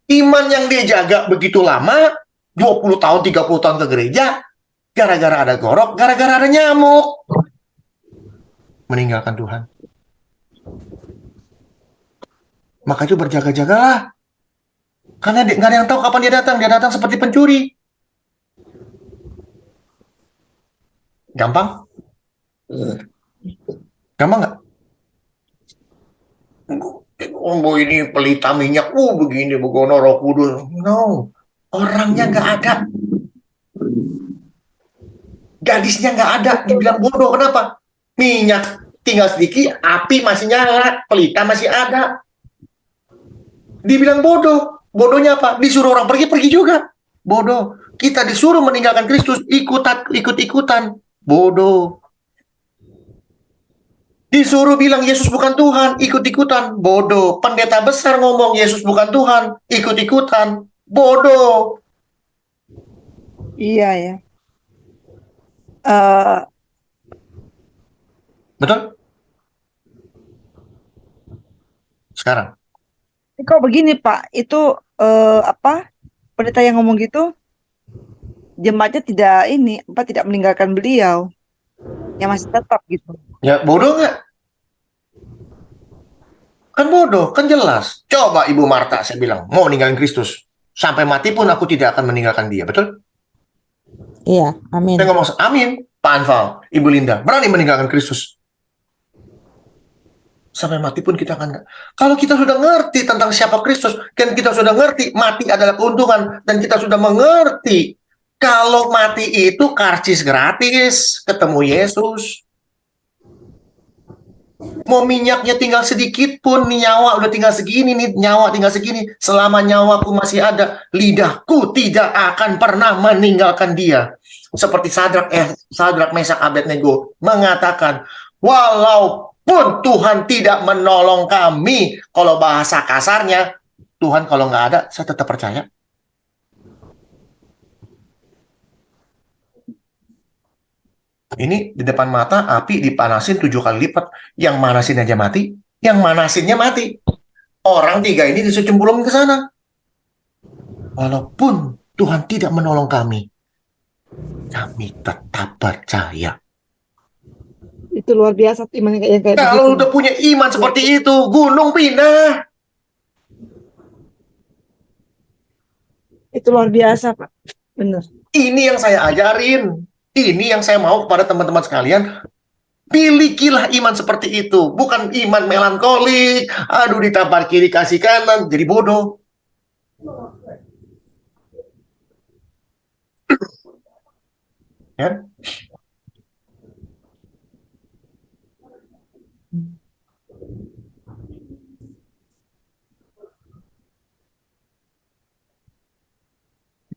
Iman yang dia jaga begitu lama, 20 tahun, 30 tahun ke gereja, gara-gara ada gorok, gara-gara ada nyamuk. Meninggalkan Tuhan. Maka itu berjaga-jagalah. Karena nggak ada yang tahu kapan dia datang. Dia datang seperti pencuri. Gampang? Gampang nggak? Oh, ini pelita minyak, begini, begono roh kudus. No, orangnya nggak ada. Gadisnya nggak ada. Dibilang bodoh, kenapa? Minyak tinggal sedikit, api masih nyala, pelita masih ada. Dibilang bodoh. Bodohnya apa? Disuruh orang pergi, pergi juga. Bodoh. Kita disuruh meninggalkan Kristus, ikut-ikutan. Bodoh. Disuruh bilang Yesus bukan Tuhan, ikut-ikutan. Bodoh. Pendeta besar ngomong Yesus bukan Tuhan, ikut-ikutan. Bodoh. Iya ya. Eh, Betul? Sekarang. kok begini, Pak? Itu pendeta yang ngomong gitu, jemaatnya tidak meninggalkan beliau, yang masih tetap gitu. Ya, bodoh nggak? Kan bodoh, kan jelas. Coba Ibu Marta, saya bilang, mau ninggalin Kristus. Sampai mati pun aku tidak akan meninggalkan dia, betul? Iya, amin. Saya ngomong, amin. Pak Anfal, Ibu Linda, berani meninggalkan Kristus. Sampai mati pun kita akan. Kalau kita sudah ngerti tentang siapa Kristus, dan kita sudah ngerti mati adalah keuntungan, dan kita sudah mengerti kalau mati itu karcis gratis, ketemu Yesus. Mau minyaknya tinggal sedikit pun, nyawa udah tinggal segini nih, nyawa tinggal segini. Selama nyawaku masih ada, lidahku tidak akan pernah meninggalkan dia. Seperti Sadrak, Mesak, Abednego mengatakan, walaupun Tuhan tidak menolong kami, kalau bahasa kasarnya, Tuhan kalau nggak ada, saya tetap percaya. Ini di depan mata, api dipanasin 7 kali lipat. Yang manasin aja mati, yang manasinnya mati. Orang 3 ini disecemplung ke sana. Walaupun Tuhan tidak menolong kami, kami tetap percaya. Itu luar biasa iman yang kayak Kalau begitu. udah punya iman seperti itu, gunung pindah. Itu luar biasa, Pak. Benar. Ini yang saya ajarin. Ini yang saya mau kepada teman-teman sekalian. Milikilah iman seperti itu. Bukan iman melankolik. Aduh, ditampar kiri, kasih kanan. Jadi bodoh. Ya.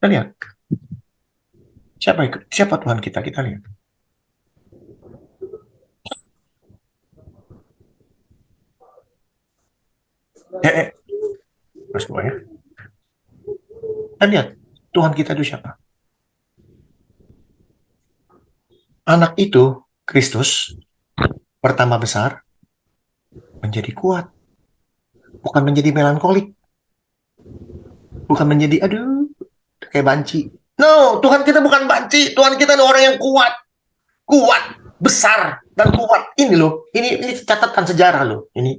Kita lihat. Siapa Tuhan kita? Kita lihat. Verse 2 ya. Kita lihat. Tuhan kita itu siapa? Anak itu, Kristus, pertama besar, menjadi kuat. Bukan menjadi melankolik. Bukan menjadi, aduh, kayak banci. No, Tuhan kita bukan banci. Tuhan kita adalah orang yang kuat. Kuat, besar, dan kuat. Ini loh, ini catatan sejarah loh. Ini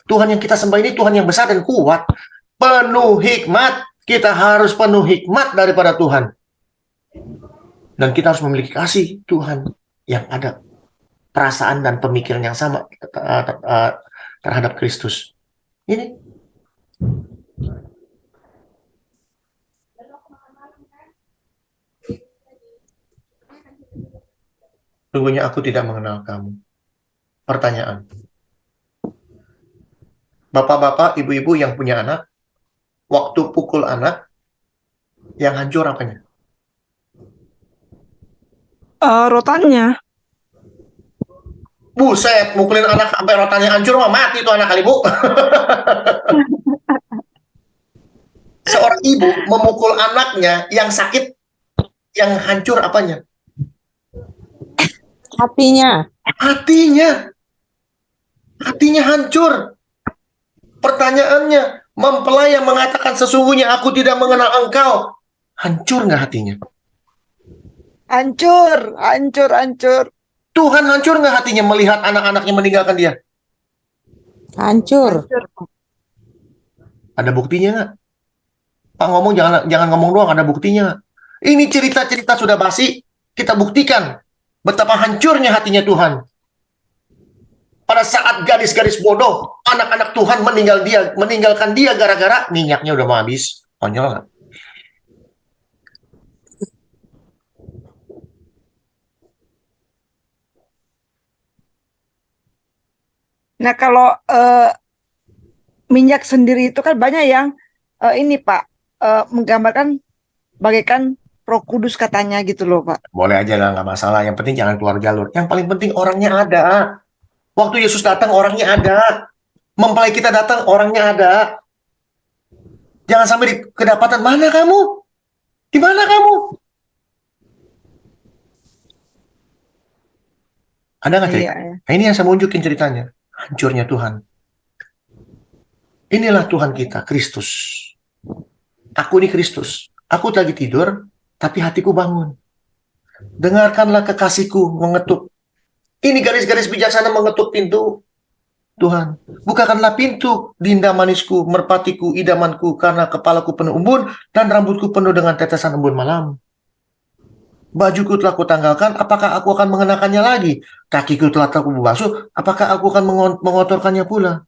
Tuhan yang kita sembah ini Tuhan yang besar dan kuat. Penuh hikmat. Kita harus penuh hikmat daripada Tuhan. Dan kita harus memiliki kasih Tuhan yang ada perasaan dan pemikiran yang sama terhadap Kristus. Ini. Sungguhnya aku tidak mengenal kamu. Pertanyaan. Bapak-bapak, ibu-ibu yang punya anak, waktu pukul anak, yang hancur apanya? Rotannya. Buset, mukulin anak sampai rotannya hancur, mah mati tuh anak kali, Bu. Seorang ibu memukul anaknya yang sakit, yang hancur apanya? Hatinya. Hatinya. Hatinya hancur. Pertanyaannya, mempelai yang mengatakan sesungguhnya aku tidak mengenal engkau, hancur nggak hatinya? Hancur. Tuhan hancur nggak hatinya melihat anak-anaknya meninggalkan dia? Hancur. Ada buktinya nggak? Pak ngomong jangan ngomong doang, ada buktinya nggak? Ini cerita-cerita sudah basi, kita buktikan betapa hancurnya hatinya Tuhan. Pada saat gadis-gadis bodoh, anak-anak Tuhan meninggalkan dia gara-gara minyaknya udah mau habis. Konyol nggak? Nah, kalau minyak sendiri itu kan banyak yang ini Pak, menggambarkan bagaikan Roh Kudus katanya gitu loh Pak. Boleh aja lah, nggak masalah. Yang penting jangan keluar jalur. Yang paling penting orangnya ada. Waktu Yesus datang, orangnya ada. Mempelai kita datang, orangnya ada. Jangan sampai kedapatan, mana kamu? Di mana kamu? Ada nggak cerita? Iya. Nah, ini yang saya mau unjukin ceritanya. Hancurnya Tuhan. Inilah Tuhan kita, Kristus. Aku ini Kristus. Aku lagi tidur, tapi hatiku bangun. Dengarkanlah kekasihku mengetuk. Ini garis-garis bijaksana mengetuk pintu. Tuhan, bukakanlah pintu, dinda manisku, merpatiku, idamanku, karena kepalaku penuh embun, dan rambutku penuh dengan tetesan embun malam. Bajuku telah kutanggalkan, apakah aku akan mengenakannya lagi? Kakiku telah aku basuh, apakah aku akan mengotorkannya pula?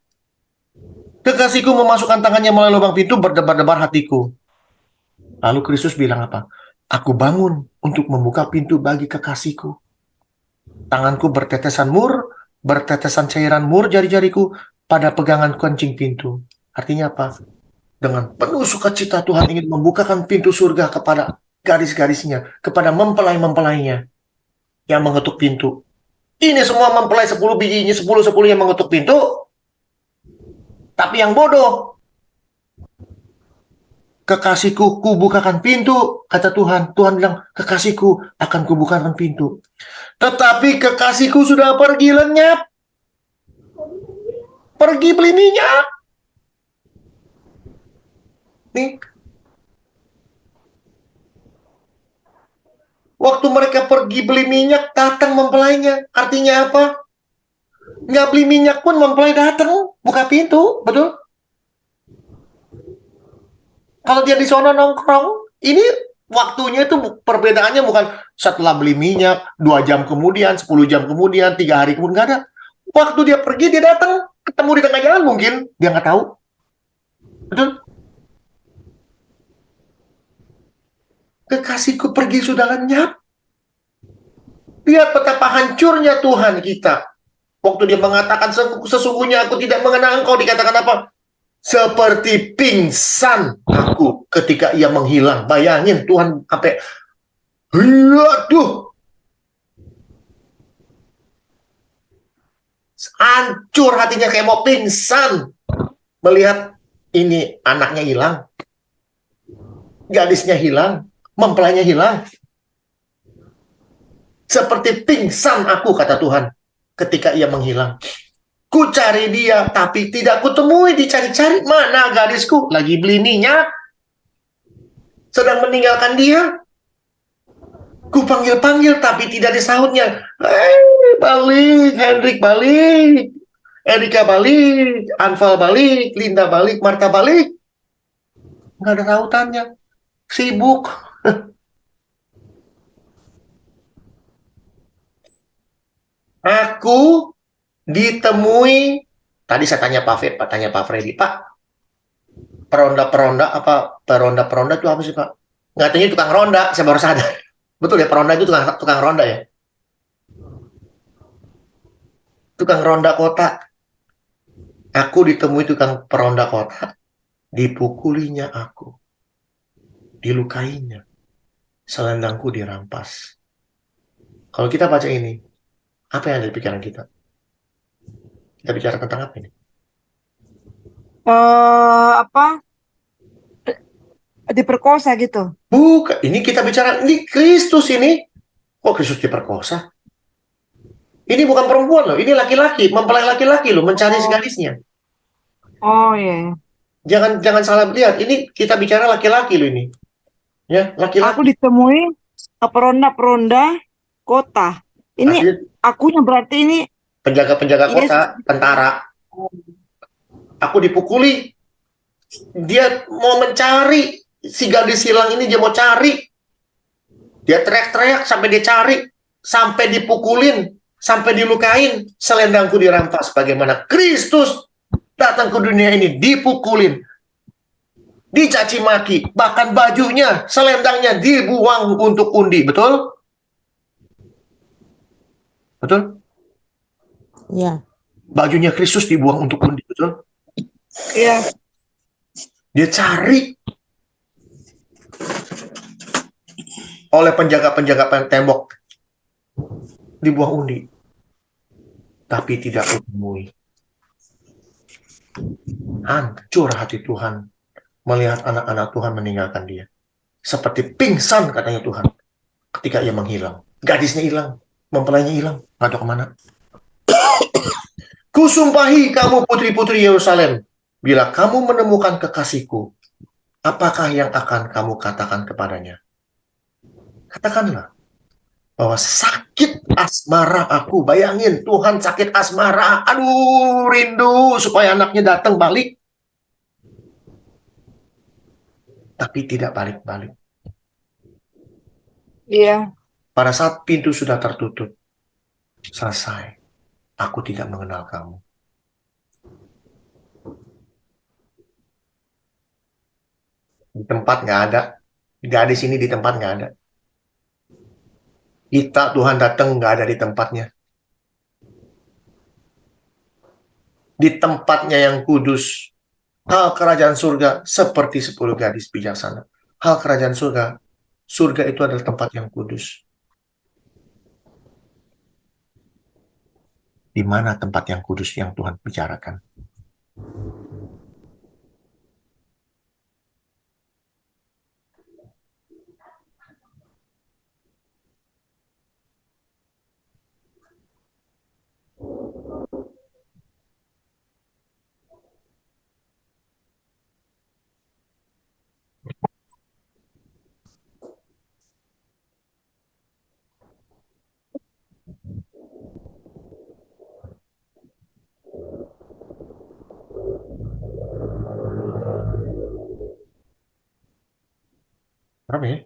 Kekasihku memasukkan tangannya melalui lubang pintu, berdebar-debar hatiku. Lalu Kristus bilang apa? Aku bangun untuk membuka pintu bagi kekasihku. Tanganku bertetesan mur, bertetesan cairan mur jari-jariku pada pegangan kunci pintu. Artinya apa? Dengan penuh sukacita Tuhan ingin membukakan pintu surga kepada garis-garisnya, kepada mempelai-mempelainya yang mengetuk pintu. Ini semua mempelai 10 bijinya, 10 yang mengetuk pintu. Tapi yang bodoh. Kekasihku, kubukakan pintu, kata Tuhan. Tuhan bilang, kekasihku akan kubukakan pintu. Tetapi kekasihku sudah pergi lenyap. Pergi beli minyak. Nih. Waktu mereka pergi beli minyak, datang mempelainya. Artinya apa? Nggak beli minyak pun mempelai datang. Buka pintu, betul? Kalau dia di sana nongkrong, ini waktunya itu perbedaannya bukan setelah beli minyak, 2 jam kemudian, 10 jam kemudian, 3 hari kemudian, nggak ada. Waktu dia pergi, dia datang, ketemu di tengah jalan mungkin, dia nggak tahu. Betul? Kekasihku pergi sudah lenyap. Lihat betapa hancurnya Tuhan kita. Waktu dia mengatakan, sesungguhnya aku tidak mengenal engkau, dikatakan apa? Seperti pingsan aku ketika ia menghilang. Bayangin Tuhan sampai, aduh, hancur hatinya kayak mau pingsan. Melihat ini anaknya hilang, gadisnya hilang, mempelainya hilang. Seperti pingsan aku, kata Tuhan, ketika ia menghilang. Ku cari dia, tapi tidak kutemui. Dicari-cari, mana gadisku? Lagi beli minyak, sedang meninggalkan dia. Ku panggil-panggil, tapi tidak disahutnya. Balik, Hendrik balik, Erika balik, Anval balik, Linda balik, Marta balik. Nggak ada sautannya. Sibuk. Aku ditemui. Tadi saya tanya Pak Freddy, Pak, peronda-peronda itu apa sih, Pak? Ngatanya tukang ronda, saya baru sadar. Betul ya, peronda itu tukang ronda ya? Tukang ronda kota. Aku ditemui tukang peronda kota. Dipukulinya aku. Dilukainya. Selendangku dirampas. Kalau kita baca ini, apa yang ada di pikiran kita? Kita bicara tentang apa ini? Apa? Diperkosa gitu. Bukan, ini kita bicara, ini Kristus ini. Kok Kristus diperkosa? Ini bukan perempuan loh, ini laki-laki, mempelai laki-laki loh, mencari gadisnya. Oh iya. Jangan salah lihat, ini kita bicara laki-laki loh ini. Ya, Aku laki-laki. ditemui peronda-peronda kota. Ini Artinya akunya berarti ini penjaga-penjaga kota, Yesus. tentara. Aku dipukuli. Dia mau mencari si gadis hilang ini, dia mau cari. Dia teriak-teriak sampai dia cari, sampai dipukulin, sampai dilukain, selendangku dirampas. Bagaimana Kristus datang ke dunia ini dipukulin, dicaci maki, bahkan bajunya, selendangnya dibuang untuk undi. Betul? Betul? Ya. Bajunya Kristus dibuang untuk undi. Betul? Iya. Dia cari oleh penjaga-penjaga tembok, dibuang undi, tapi tidak kutemui. Hancur hati Tuhan melihat anak-anak Tuhan meninggalkan dia. Seperti pingsan, katanya Tuhan, ketika ia menghilang. Gadisnya hilang, mempelainya hilang, nggak tahu kemana. Kusumpahi kamu putri-putri Yerusalem, bila kamu menemukan kekasihku, apakah yang akan kamu katakan kepadanya? Katakanlah bahwa sakit asmara aku. Bayangin, Tuhan sakit asmara. Aduh, rindu supaya anaknya datang balik. Tapi tidak balik-balik. Iya. Pada saat pintu sudah tertutup, selesai. Aku tidak mengenal kamu. Di tempat nggak ada. Gadis ini di tempat nggak ada. Kita, Tuhan datang, nggak ada di tempatnya. Di tempatnya yang kudus. Hal kerajaan surga seperti 10 gadis bijaksana. Hal kerajaan surga itu adalah tempat yang kudus. Di mana tempat yang kudus yang Tuhan bicarakan? Berapa ya?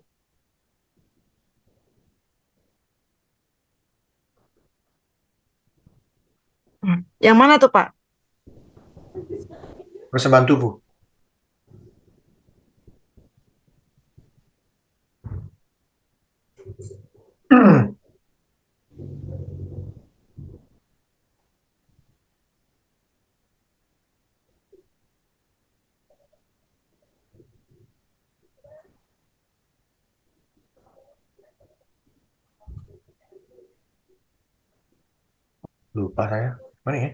Yang mana tuh, Pak? Persembahan tubuh. Lupa saya. Mana ya?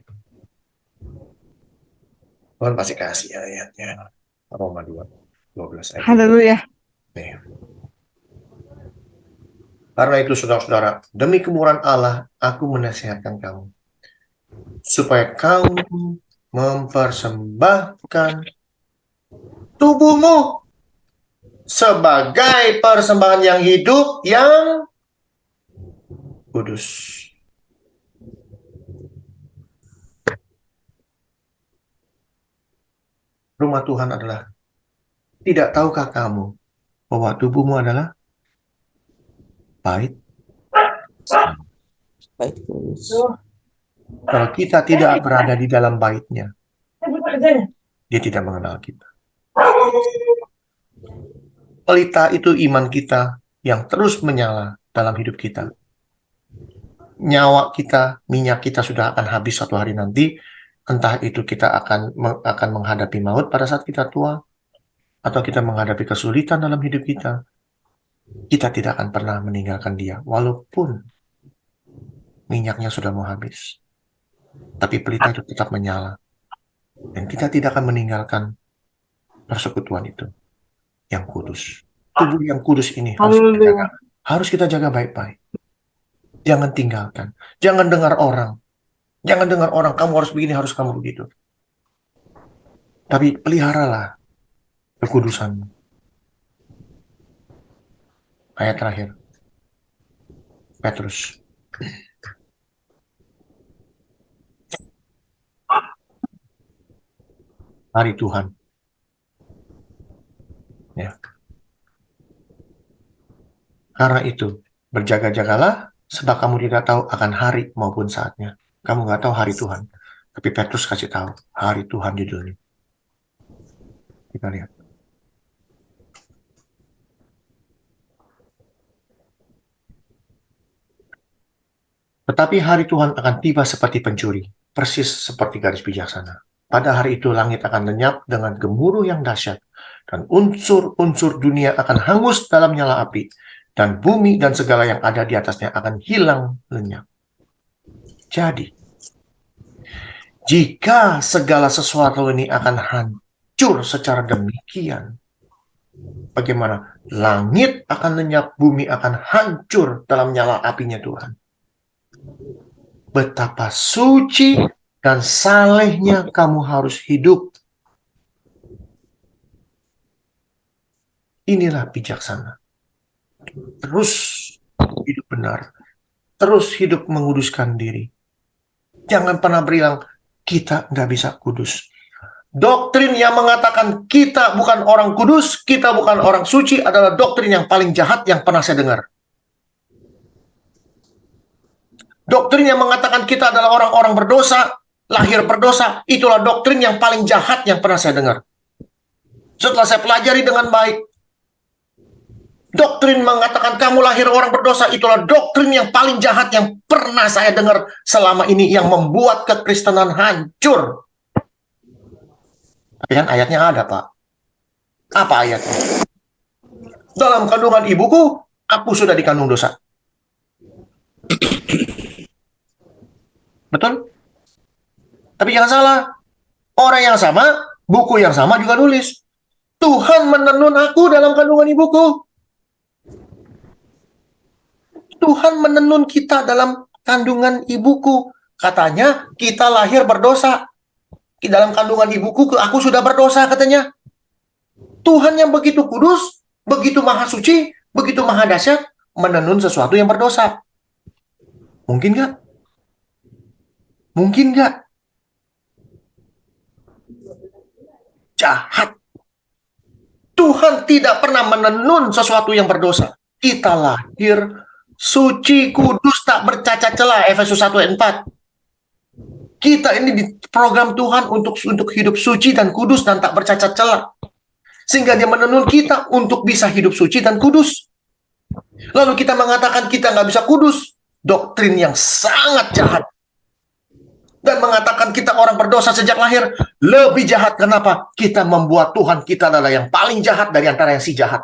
Tuhan pasti kasih ayatnya. Roma 2:12 ayat. Haleluya. Nih. Karena itu saudara-saudara, demi kemurahan Allah, aku menasihatkan kamu supaya kamu mempersembahkan tubuhmu sebagai persembahan yang hidup, yang kudus. Rumah Tuhan adalah, tidak tahukah kamu bahwa tubuhmu adalah bait? Baik, kudus. Kalau kita tidak berada di dalam baitnya, dia tidak mengenal kita. Pelita itu iman kita yang terus menyala dalam hidup kita. Nyawa kita, minyak kita sudah akan habis suatu hari nanti. Entah itu kita akan menghadapi maut pada saat kita tua, atau kita menghadapi kesulitan dalam hidup kita. Kita tidak akan pernah meninggalkan dia, walaupun minyaknya sudah mau habis. Tapi pelita itu tetap menyala. Dan kita tidak akan meninggalkan persekutuan itu yang kudus. Tubuh yang kudus ini harus kita jaga baik-baik. Jangan tinggalkan. Jangan dengar orang. Jangan dengar orang, kamu harus begini, harus kamu begitu. Tapi peliharalah kekudusanmu. Ayat terakhir. Petrus. Hari Tuhan. Ya. Karena itu, berjaga-jagalah, sebab kamu tidak tahu akan hari maupun saatnya. Kamu nggak tahu hari Tuhan. Tapi Petrus kasih tahu, hari Tuhan judulnya. Kita lihat. Tetapi hari Tuhan akan tiba seperti pencuri, persis seperti gadis bijaksana. Pada hari itu langit akan lenyap dengan gemuruh yang dahsyat, dan unsur-unsur dunia akan hangus dalam nyala api, dan bumi dan segala yang ada di atasnya akan hilang lenyap. Jadi, jika segala sesuatu ini akan hancur secara demikian, bagaimana? Langit akan lenyap, bumi akan hancur dalam nyala apinya Tuhan. Betapa suci dan salehnya kamu harus hidup. Inilah bijaksana. Terus hidup benar. Terus hidup menguduskan diri. Jangan pernah bilang, kita nggak bisa kudus. Doktrin yang mengatakan kita bukan orang kudus, kita bukan orang suci adalah doktrin yang paling jahat yang pernah saya dengar. Doktrin yang mengatakan kita adalah orang-orang berdosa, lahir berdosa, itulah doktrin yang paling jahat yang pernah saya dengar. Setelah saya pelajari dengan baik, doktrin mengatakan kamu lahir orang berdosa, itulah doktrin yang paling jahat yang pernah saya dengar selama ini, yang membuat kekristenan hancur. Tapi kan ayatnya ada, Pak. Apa ayatnya? Dalam kandungan ibuku, aku sudah dikandung dosa. Betul? Tapi jangan salah. Orang yang sama, buku yang sama juga nulis. Tuhan menenun aku dalam kandungan ibuku. Tuhan menenun kita dalam kandungan ibuku. Katanya kita lahir berdosa. Di dalam kandungan ibuku, aku sudah berdosa katanya. Tuhan yang begitu kudus, begitu maha suci, begitu maha dahsyat, menenun sesuatu yang berdosa. Mungkin nggak? Mungkin nggak? Jahat. Tuhan tidak pernah menenun sesuatu yang berdosa. Kita lahir suci, kudus, tak bercacat celah. Efesus 1 ayat 4. Kita ini di program Tuhan untuk hidup suci dan kudus dan tak bercacat celah. Sehingga dia menenun kita untuk bisa hidup suci dan kudus. Lalu kita mengatakan kita nggak bisa kudus. Doktrin yang sangat jahat. Dan mengatakan kita orang berdosa sejak lahir. Lebih jahat. Kenapa? Kita membuat Tuhan kita adalah yang paling jahat dari antara yang si jahat.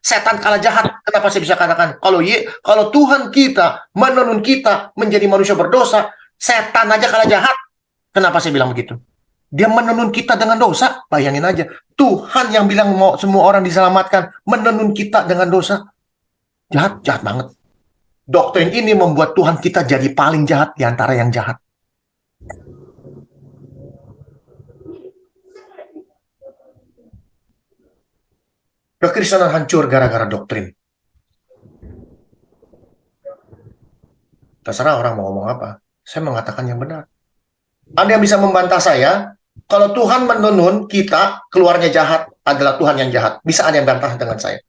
Setan kalah jahat. Kenapa saya bisa katakan? Kalau Tuhan kita menenun kita menjadi manusia berdosa, Setan aja kalah jahat. Kenapa saya bilang begitu? Dia menenun kita dengan dosa. Bayangin aja. Tuhan yang bilang mau semua orang diselamatkan, menenun kita dengan dosa. Jahat, jahat banget. Doktrin ini membuat Tuhan kita jadi paling jahat di antara yang jahat. Kekristenan hancur gara-gara doktrin. Terserah orang mau ngomong apa. Saya mengatakan yang benar. Ada yang bisa membantah saya, kalau Tuhan menenun kita, keluarnya jahat adalah Tuhan yang jahat. Bisa ada yang bantah dengan saya.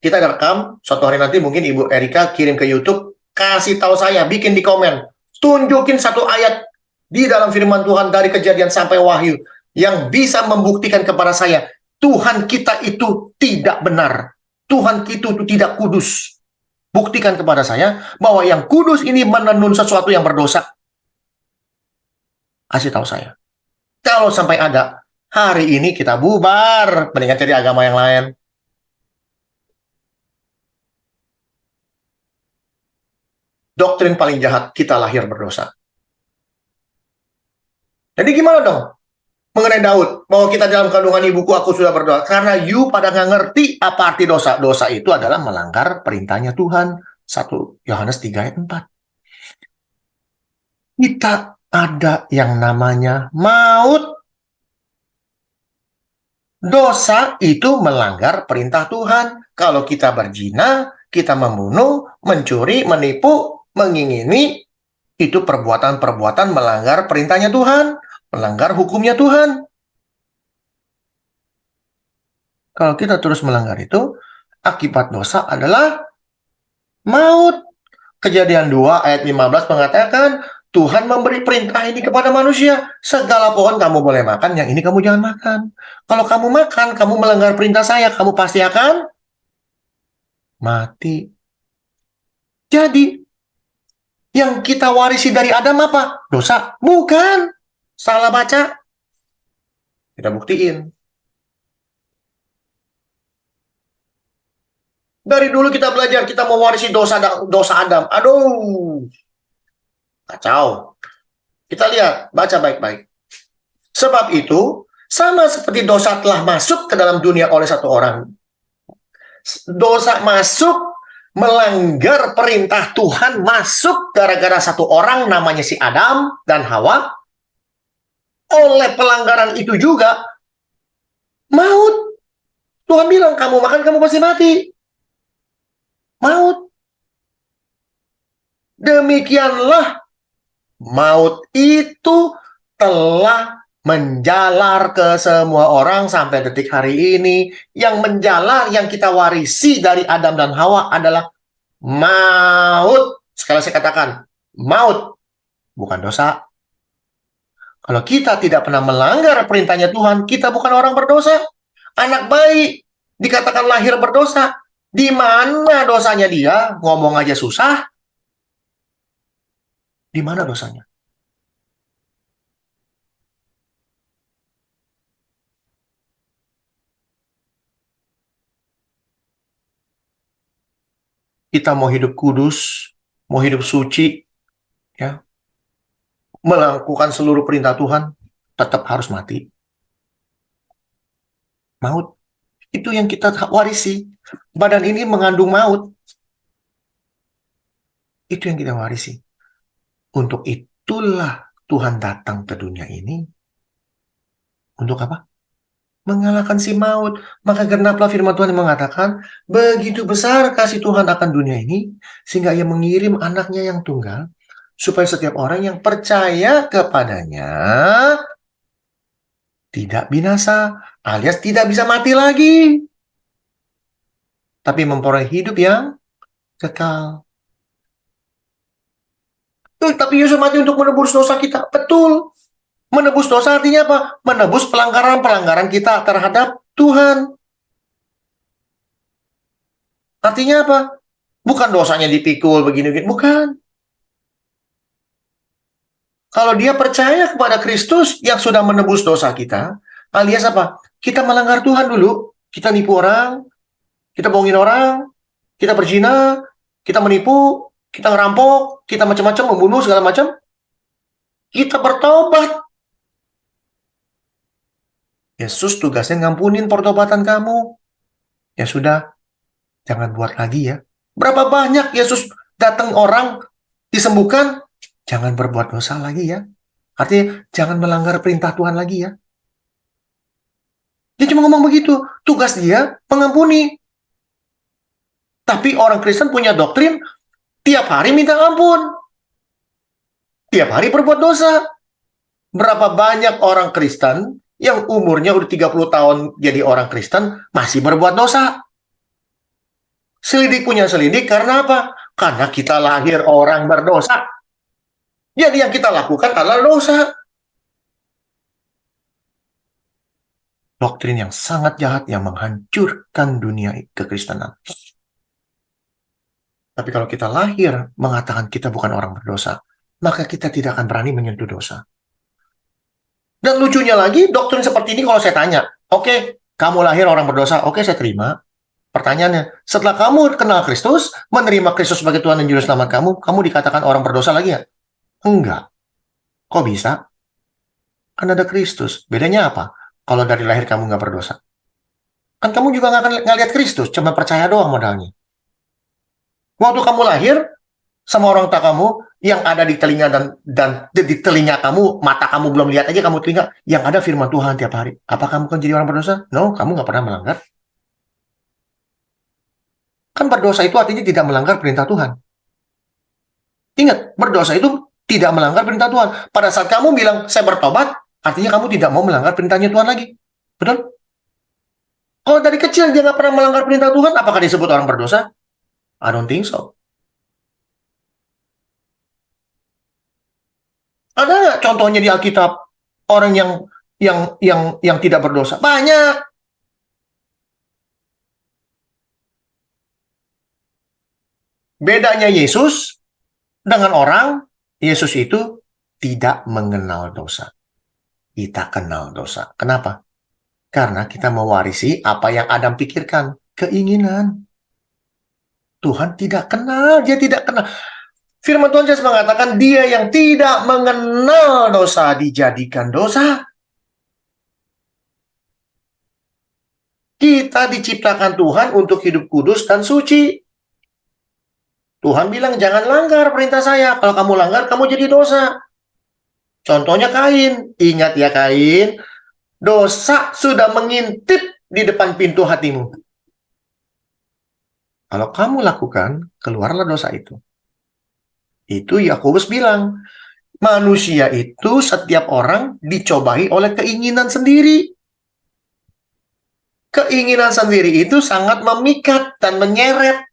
Kita rekam, suatu hari nanti mungkin Ibu Erika kirim ke YouTube, kasih tahu saya, bikin di komen, tunjukin satu ayat di dalam firman Tuhan dari Kejadian sampai Wahyu yang bisa membuktikan kepada saya, Tuhan kita itu tidak benar. Tuhan kita itu tidak kudus. Buktikan kepada saya bahwa yang kudus ini menenun sesuatu yang berdosa. Kasih tahu saya. Kalau sampai ada, hari ini kita bubar, mendingan cari agama yang lain. Doktrin paling jahat, kita lahir berdosa. Jadi gimana dong? Mengenai Daud, bahwa kita dalam kandungan ibuku aku sudah berdoa. Karena you pada nggak ngerti apa arti dosa. Dosa itu adalah melanggar perintahnya Tuhan. 1 Yohanes 3 ayat 4. Kita ada yang namanya maut. Dosa itu melanggar perintah Tuhan. Kalau kita berzina, kita membunuh, mencuri, menipu, mengingini, itu perbuatan-perbuatan melanggar perintahnya Tuhan, melanggar hukumnya Tuhan. Kalau kita terus melanggar itu, akibat dosa adalah maut. Kejadian 2 ayat 15 mengatakan, Tuhan memberi perintah ini kepada manusia. Segala pohon kamu boleh makan, yang ini kamu jangan makan. Kalau kamu makan, kamu melanggar perintah saya, kamu pasti akan mati. Jadi, yang kita warisi dari Adam apa? Dosa? Bukan. Salah baca. Kita buktiin. Dari dulu kita belajar, kita mewarisi dosa Adam. Aduh. Kacau. Kita lihat, baca baik-baik. Sebab itu, sama seperti dosa telah masuk ke dalam dunia oleh satu orang. Dosa masuk, melanggar perintah Tuhan, masuk gara-gara satu orang namanya si Adam dan Hawa. Oleh pelanggaran itu juga, maut. Tuhan bilang, kamu makan, kamu pasti mati. Maut. Demikianlah maut itu telah menjalar ke semua orang sampai detik hari ini. Yang menjalar, yang kita warisi dari Adam dan Hawa adalah maut. Sekali saya katakan, maut. Bukan dosa. Kalau kita tidak pernah melanggar perintahnya Tuhan, kita bukan orang berdosa. Anak bayi dikatakan lahir berdosa. Di mana dosanya dia? Ngomong aja susah. Di mana dosanya? Kita mau hidup kudus, mau hidup suci, ya, melakukan seluruh perintah Tuhan, tetap harus mati. Maut. Itu yang kita warisi. Badan ini mengandung maut. Itu yang kita warisi. Untuk itulah Tuhan datang ke dunia ini. Untuk apa? Mengalahkan si maut. Maka genaplah firman Tuhan yang mengatakan, begitu besar kasih Tuhan akan dunia ini, sehingga ia mengirim anaknya yang tunggal, supaya setiap orang yang percaya kepadanya tidak binasa, alias tidak bisa mati lagi, tapi memperoleh hidup yang kekal. Tapi Yesus mati untuk menebus dosa kita. Betul. Menebus dosa artinya apa? Menebus pelanggaran-pelanggaran kita terhadap Tuhan. Artinya apa? Bukan dosanya dipikul begini-begini. Bukan. Kalau dia percaya kepada Kristus yang sudah menebus dosa kita, alias apa? Kita melanggar Tuhan dulu. Kita nipu orang, kita bohongin orang, kita berzina, kita menipu, kita ngerampok, kita macam-macam, membunuh segala macam, kita bertobat. Yesus tugasnya ngampunin pertobatan kamu. Ya sudah, jangan buat lagi ya. Berapa banyak Yesus datang orang disembuhkan, jangan berbuat dosa lagi ya. Artinya, jangan melanggar perintah Tuhan lagi ya. Dia cuma ngomong begitu. Tugas dia mengampuni. Tapi orang Kristen punya doktrin, tiap hari minta ampun. Tiap hari berbuat dosa. Berapa banyak orang Kristen yang umurnya udah 30 tahun jadi orang Kristen, masih berbuat dosa. Selidik punya selidik karena apa? Karena kita lahir orang berdosa. Jadi yang kita lakukan adalah dosa. Doktrin yang sangat jahat yang menghancurkan dunia kekristenan. Tapi kalau kita lahir mengatakan kita bukan orang berdosa, maka kita tidak akan berani menyentuh dosa. Dan lucunya lagi, doktrin seperti ini kalau saya tanya, oke, kamu lahir orang berdosa, oke, saya terima. Pertanyaannya, setelah kamu kenal Kristus, menerima Kristus sebagai Tuhan dan Juru Selamat kamu dikatakan orang berdosa lagi ya? Enggak. Kok bisa? Kan ada Kristus. Bedanya apa? Kalau dari lahir kamu nggak berdosa. Kan kamu juga nggak lihat Kristus, cuma percaya doang modalnya. Waktu kamu lahir, sama orang tua kamu yang ada di telinga dan di telinga kamu, mata kamu belum lihat aja kamu telinga, yang ada firman Tuhan tiap hari. Apa kamu kan jadi orang berdosa? No, kamu nggak pernah melanggar. Kan berdosa itu artinya tidak melanggar perintah Tuhan. Ingat, berdosa itu tidak melanggar perintah Tuhan. Pada saat kamu bilang, saya bertobat, artinya kamu tidak mau melanggar perintahnya Tuhan lagi. Betul? Kalau dari kecil dia nggak pernah melanggar perintah Tuhan, apakah disebut orang berdosa? I don't think so. Ada nggak contohnya di Alkitab orang yang tidak berdosa? Banyak. Bedanya Yesus dengan orang, Yesus itu tidak mengenal dosa. Kita kenal dosa. Kenapa? Karena kita mewarisi apa yang Adam pikirkan, keinginan. Tuhan tidak kenal, dia tidak kenal. Firman Tuhan jelas mengatakan dia yang tidak mengenal dosa dijadikan dosa. Kita diciptakan Tuhan untuk hidup kudus dan suci. Tuhan bilang jangan langgar perintah saya. Kalau kamu langgar, kamu jadi dosa. Contohnya Kain. Ingat ya Kain, dosa sudah mengintip di depan pintu hatimu. Kalau kamu lakukan, keluarlah dosa itu. Itu Yakobus bilang, manusia itu setiap orang dicobai oleh keinginan sendiri. Keinginan sendiri itu sangat memikat dan menyeret.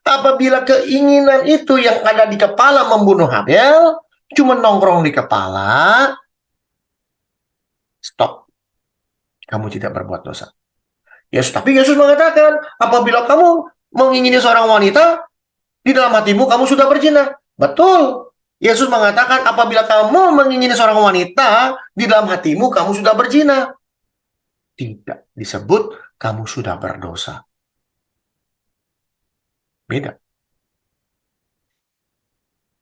Apabila keinginan itu yang ada di kepala membunuh Habel, cuma nongkrong di kepala, stop. Kamu tidak berbuat dosa. Yes, tapi Yesus mengatakan, apabila kamu mengingini seorang wanita, di dalam hatimu kamu sudah berzina. Betul. Yesus mengatakan apabila kamu mengingini seorang wanita, di dalam hatimu kamu sudah berzina. Tidak disebut kamu sudah berdosa. Beda.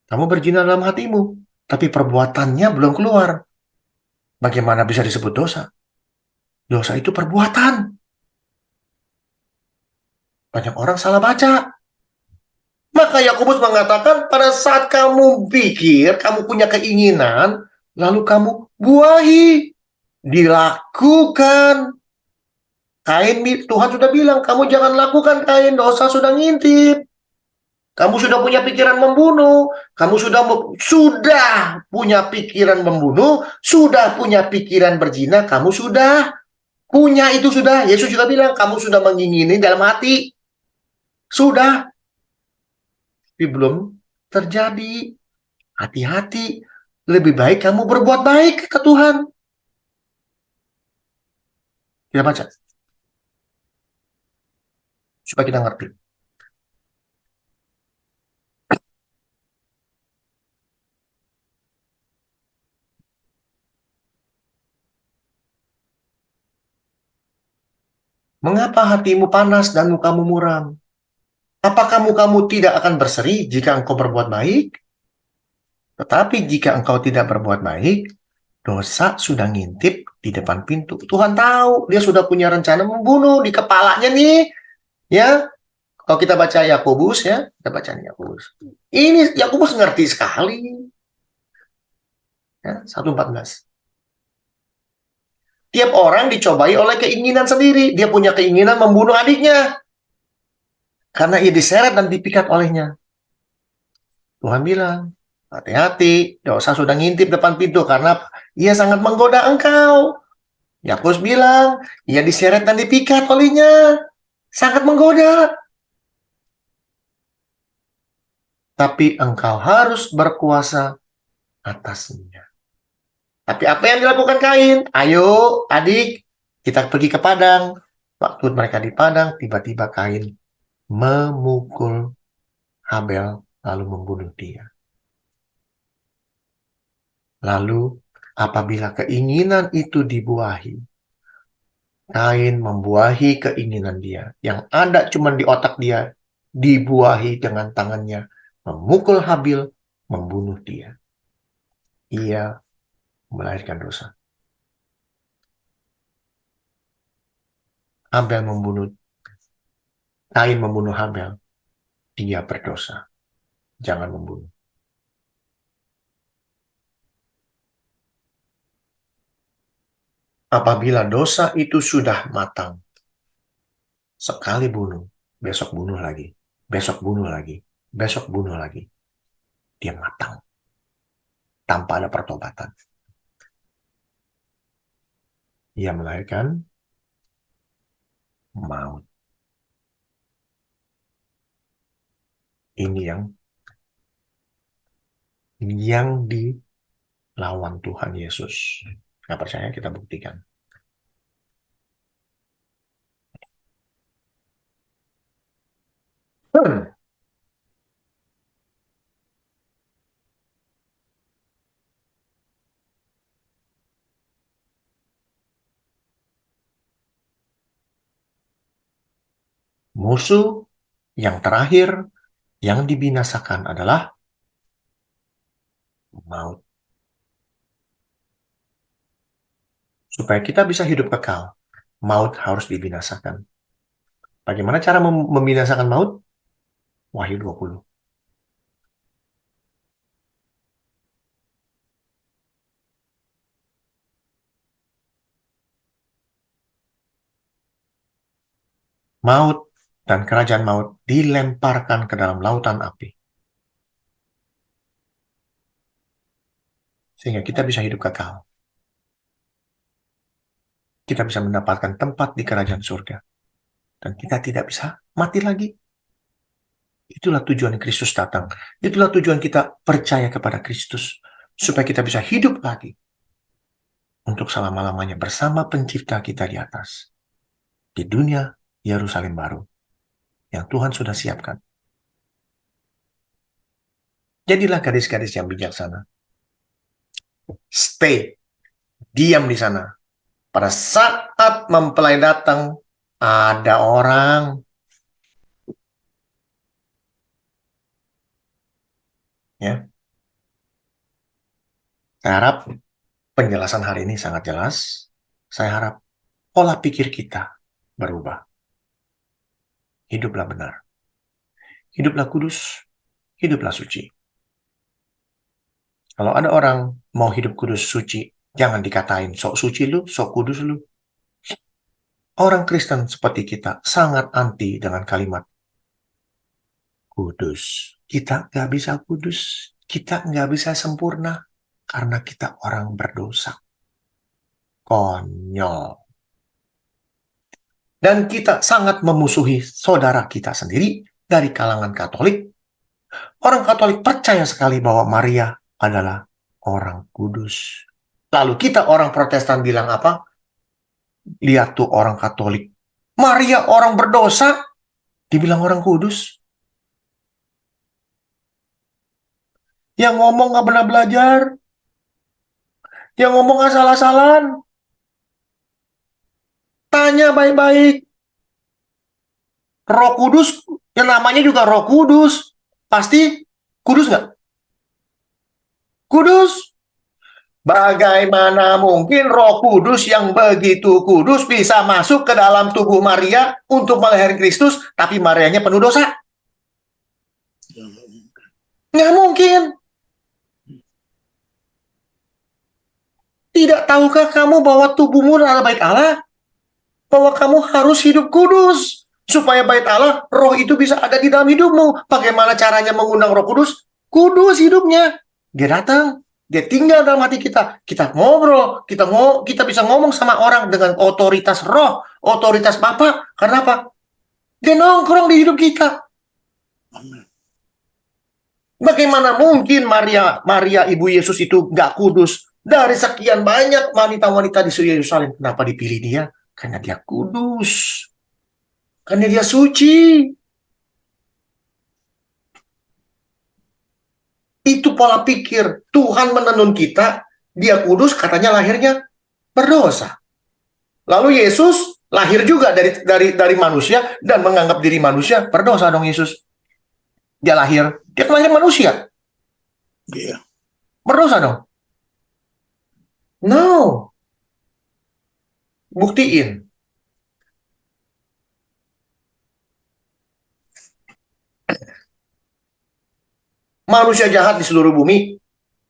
Kamu berzina dalam hatimu, tapi perbuatannya belum keluar. Bagaimana bisa disebut dosa? Dosa itu perbuatan. Banyak orang salah baca. Maka Yakobus mengatakan pada saat kamu pikir, kamu punya keinginan, lalu kamu buahi, dilakukan. Kain, Tuhan sudah bilang, kamu jangan lakukan Kain, dosa sudah ngintip. Kamu sudah punya pikiran membunuh, kamu sudah punya pikiran membunuh, sudah punya pikiran berzina, kamu sudah punya itu sudah. Yesus juga bilang, kamu sudah mengingini dalam hati. Sudah. Tapi belum terjadi. Hati-hati. Lebih baik kamu berbuat baik ke Tuhan. Kita baca. Supaya kita ngerti. Mengapa hatimu panas dan mukamu muram? Apakah mukamu tidak akan berseri jika engkau berbuat baik? Tetapi jika engkau tidak berbuat baik, dosa sudah ngintip di depan pintu. Tuhan tahu, dia sudah punya rencana membunuh di kepalanya nih. Ya, kalau kita baca Yakobus ya, kita baca Yakobus. Ini Yakobus ngerti sekali. Ya, 1:14. Tiap orang dicobai oleh keinginan sendiri. Dia punya keinginan membunuh adiknya. Karena ia diseret dan dipikat olehnya. Tuhan bilang, hati-hati, dosa sudah ngintip depan pintu karena ia sangat menggoda engkau. Yakobus bilang, ia diseret dan dipikat olehnya. Sangat menggoda. Tapi engkau harus berkuasa atasnya. Tapi apa yang dilakukan Kain? Ayo, adik, kita pergi ke padang. Waktu mereka di padang, tiba-tiba Kain memukul Habel, lalu membunuh dia. Lalu, apabila keinginan itu dibuahi, Kain membuahi keinginan dia. Yang ada cuma di otak dia, dibuahi dengan tangannya, memukul Habil, membunuh dia. Ia melahirkan dosa. Habel membunuh, Kain membunuh Habel. Dia berdosa. Jangan membunuh. Apabila dosa itu sudah matang, sekali bunuh, besok bunuh lagi, besok bunuh lagi, besok bunuh lagi. Dia matang. Tanpa ada pertobatan. Ia melahirkan maut. Ini yang dilawan Tuhan Yesus. Nggak percaya, kita buktikan. Musuh yang terakhir yang dibinasakan adalah maut. Supaya kita bisa hidup kekal, maut harus dibinasakan. Bagaimana cara membinasakan maut? Wahyu 20. Maut dan kerajaan maut dilemparkan ke dalam lautan api. Sehingga kita bisa hidup kekal. Kita bisa mendapatkan tempat di kerajaan surga. Dan kita tidak bisa mati lagi. Itulah tujuan Kristus datang. Itulah tujuan kita percaya kepada Kristus. Supaya kita bisa hidup lagi. Untuk selama-lamanya bersama pencipta kita di atas. Di dunia Yerusalem baru. Yang Tuhan sudah siapkan. Jadilah gadis-gadis yang bijaksana. Stay. Diam di sana. Pada saat mempelai datang, ada orang. Ya. Saya harap penjelasan hari ini sangat jelas. Saya harap pola pikir kita berubah. Hiduplah benar. Hiduplah kudus. Hiduplah suci. Kalau ada orang mau hidup kudus suci, jangan dikatain sok suci lu, sok kudus lu. Orang Kristen seperti kita sangat anti dengan kalimat kudus. Kita nggak bisa kudus. Kita nggak bisa sempurna. Karena kita orang berdosa. Konyol. Dan kita sangat memusuhi saudara kita sendiri dari kalangan Katolik. Orang Katolik percaya sekali bahwa Maria adalah orang kudus. Lalu kita orang Protestan bilang apa? Lihat tuh orang Katolik. Maria orang berdosa, dibilang orang kudus. Yang ngomong gak pernah belajar. Yang ngomong asal-asalan. Tanya baik-baik. Roh Kudus Yang namanya juga Roh Kudus. Pasti kudus nggak? Kudus. Bagaimana mungkin Roh Kudus yang begitu kudus bisa masuk ke dalam tubuh Maria untuk melahirkan Kristus, tapi Marianya penuh dosa? Nggak mungkin. Tidak tahukah kamu bahwa tubuhmu adalah bait Allah? Bahwa kamu harus hidup kudus. Supaya bait Allah, roh itu bisa ada di dalam hidupmu. Bagaimana caranya mengundang Roh Kudus? Kudus hidupnya. Dia datang. Dia tinggal dalam hati kita. Kita ngobrol. Kita bisa ngomong sama orang dengan otoritas roh. Otoritas Bapa. Karena apa? Dia nongkrong di hidup kita. Bagaimana mungkin Maria ibu Yesus itu nggak kudus? Dari sekian banyak wanita-wanita di Yerusalem, kenapa dipilih dia? Karena dia kudus. Karena dia suci. Itu pola pikir. Tuhan menenun kita, dia kudus, katanya lahirnya berdosa. Lalu Yesus lahir juga dari manusia dan menganggap diri manusia berdosa dong Yesus. Dia lahir manusia. Iya. Berdosa dong. No. Buktiin. Manusia jahat di seluruh bumi,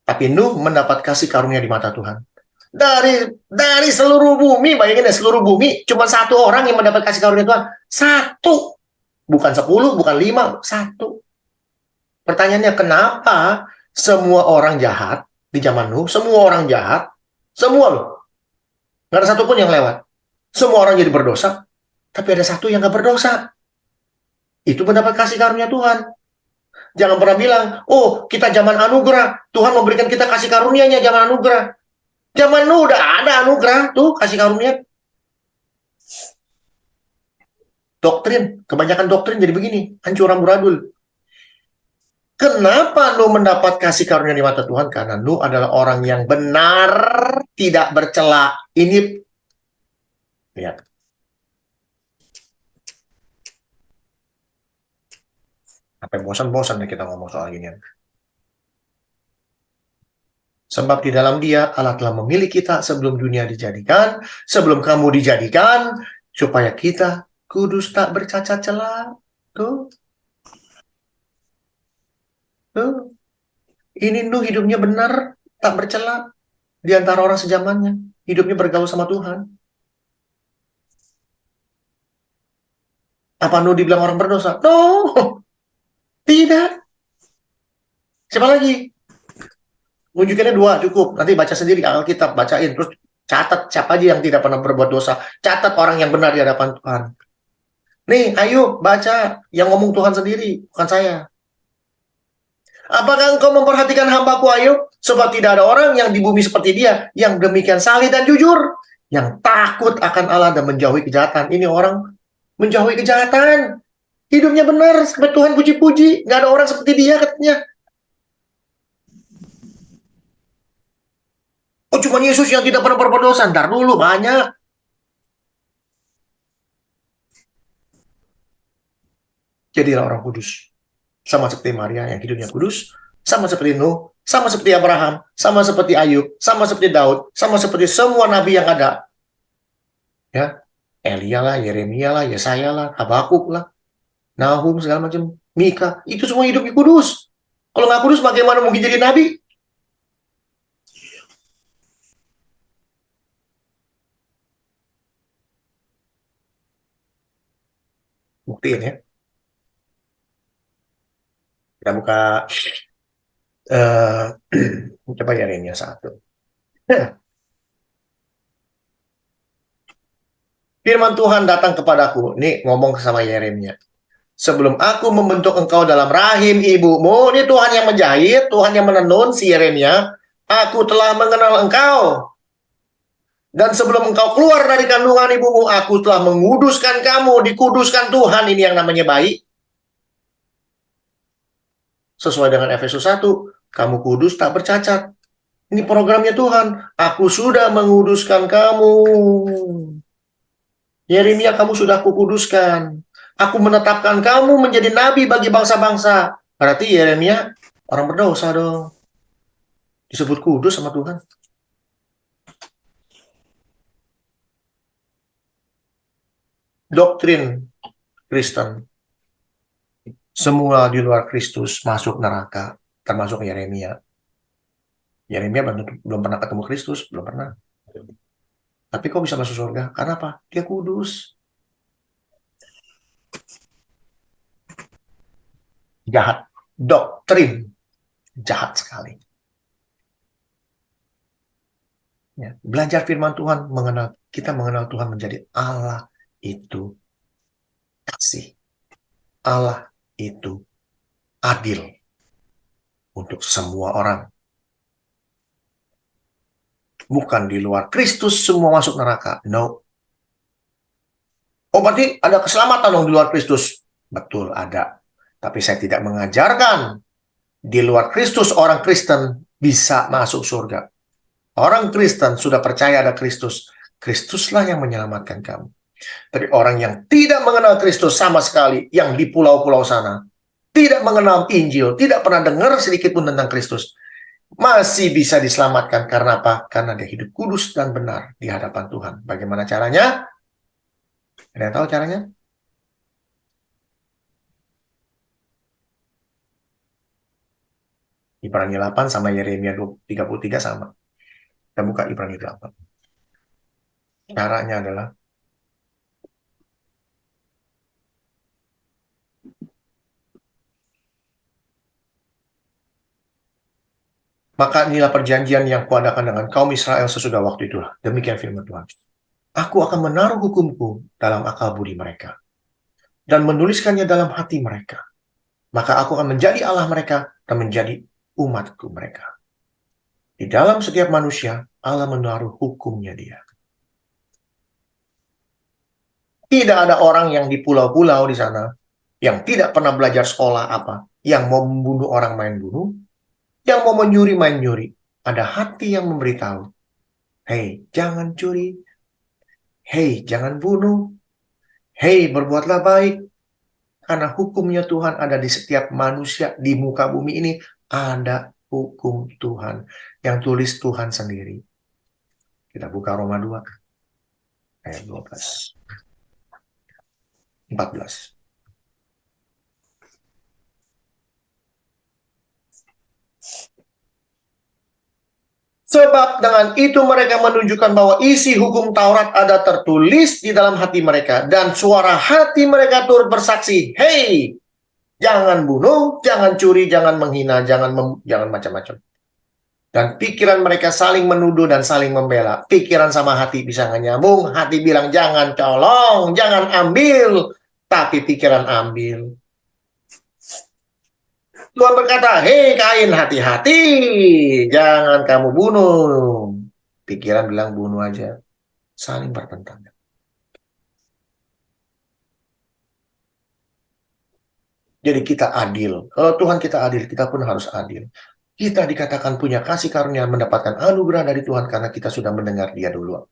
tapi Nuh mendapat kasih karunia di mata Tuhan. Dari seluruh bumi, bayangin ya, seluruh bumi, cuma satu orang yang mendapat kasih karunia Tuhan. Satu. Bukan 10, bukan 5, satu. Pertanyaannya, kenapa semua orang jahat di zaman Nuh, semua orang jahat, semua loh, nggak ada satupun yang lewat. Semua orang jadi berdosa, tapi ada satu yang nggak berdosa. Itu mendapat kasih karunia Tuhan. Jangan pernah bilang, oh kita zaman anugerah, Tuhan memberikan kita kasih karunia-Nya zaman anugerah. Zaman Nuh udah ada anugerah, tuh kasih karunia. Doktrin, kebanyakan doktrin jadi begini, hancur amburadul. Kenapa Nuh mendapat kasih karunia di mata Tuhan? Karena Nuh adalah orang yang benar, tidak bercela. Ini, lihat. Sampai bosan-bosan nih kita ngomong soal gini. Sebab di dalam Dia, Allah telah memilih kita sebelum dunia dijadikan, sebelum kamu dijadikan, supaya kita kudus tak bercacat celah. Tuh. Tuh. Ini Nuh hidupnya benar, tak bercela di antara orang sejamannya. Hidupnya bergaul sama Tuhan. Apa Nuh dibilang orang berdosa? No, tidak. Siapa lagi? Tunjukinnya 2 cukup. Nanti baca sendiri Alkitab, bacain. Terus catat siapa aja yang tidak pernah berbuat dosa. Catat orang yang benar di hadapan Tuhan. Nih, ayo baca. Yang ngomong Tuhan sendiri, bukan saya. Apakah engkau memperhatikan hambaku Ayub? Sebab tidak ada orang yang di bumi seperti dia, yang demikian saleh dan jujur, yang takut akan Allah dan menjauhi kejahatan. Ini orang menjauhi kejahatan. Hidupnya benar, sampai Tuhan puji-puji. Nggak ada orang seperti dia katanya. Oh, cuma Yesus yang tidak pernah berbuat dosa. Ntar dulu, banyak. Jadilah orang kudus. Sama seperti Maria yang hidupnya kudus, sama seperti Nuh, sama seperti Abraham, sama seperti Ayub, sama seperti Daud, sama seperti semua nabi yang ada. Ya, Elia lah, Yeremia lah, Yesaya lah, Habakuk lah, Nahum segala macam, Mika, itu semua hidupnya kudus. Kalau nggak kudus, bagaimana mungkin jadi nabi? Buktiin ya. Kita buka coba Yeremia 1. Firman Tuhan datang kepadaku. Nih ngomong sama Yeremia. Sebelum aku membentuk engkau dalam rahim ibumu, ini Tuhan yang menjahit, Tuhan yang menenun si Yeremia. Aku telah mengenal engkau. Dan sebelum engkau keluar dari kandungan ibumu, aku telah menguduskan kamu, dikuduskan Tuhan. Ini yang namanya baik. Sesuai dengan Efesus 1, kamu kudus tak bercacat. Ini programnya Tuhan. Aku sudah menguduskan kamu. Yeremia, kamu sudah kukuduskan. Aku menetapkan kamu menjadi nabi bagi bangsa-bangsa. Berarti Yeremia orang berdosa dong. Disebut kudus sama Tuhan. Doktrin Kristen. Semua di luar Kristus masuk neraka. Termasuk Yeremia. Yeremia belum pernah ketemu Kristus. Belum pernah. Tapi kok bisa masuk surga? Karena apa? Dia kudus. Jahat. Doktrin. Jahat sekali. Ya, belajar firman Tuhan, kita mengenal Tuhan menjadi Allah itu kasih. Allah itu adil untuk semua orang. Bukan di luar Kristus semua masuk neraka. No. Oh, berarti ada keselamatan dong di luar Kristus. Betul, ada. Tapi saya tidak mengajarkan di luar Kristus orang Kristen bisa masuk surga. Orang Kristen sudah percaya ada Kristus. Kristuslah yang menyelamatkan kamu. Tapi orang yang tidak mengenal Kristus sama sekali, yang di pulau-pulau sana, tidak mengenal Injil, tidak pernah dengar sedikit pun tentang Kristus, masih bisa diselamatkan. Karena apa? Karena dia hidup kudus dan benar di hadapan Tuhan. Bagaimana caranya? Ada yang tahu caranya? Ibrani 8 sama Yeremia 33 sama. Kita buka Ibrani 8. Caranya adalah maka inilah perjanjian yang kuadakan dengan kaum Israel sesudah waktu itulah. Demikian firman Tuhan. Aku akan menaruh hukumku dalam akal budi mereka dan menuliskannya dalam hati mereka. Maka aku akan menjadi Allah mereka dan menjadi umatku mereka. Di dalam setiap manusia, Allah menaruh hukumnya dia. Tidak ada orang yang di pulau-pulau di sana yang tidak pernah belajar sekolah apa, yang mau membunuh orang main bunuh, yang mau mencuri main nyuri. Ada hati yang memberitahu, hei, jangan curi, hei, jangan bunuh, hei, berbuatlah baik. Karena hukumnya Tuhan ada di setiap manusia di muka bumi ini, ada hukum Tuhan yang tulis Tuhan sendiri. Kita buka Roma 2 ayat 12. 14. Sebab dengan itu mereka menunjukkan bahwa isi hukum Taurat ada tertulis di dalam hati mereka. Dan suara hati mereka turut bersaksi, hei, jangan bunuh, jangan curi, jangan menghina, jangan macam-macam. Dan pikiran mereka saling menuduh dan saling membela. Pikiran sama hati bisa nggak nyambung. Hati bilang jangan colong, jangan ambil. Tapi pikiran ambil. Tuhan berkata, hei Kain, hati-hati. Jangan kamu bunuh. Pikiran bilang bunuh aja. Saling bertentangan. Jadi kita adil. Kalau Tuhan kita adil, kita pun harus adil. Kita dikatakan punya kasih karunia mendapatkan anugerah dari Tuhan karena kita sudah mendengar Dia dulu.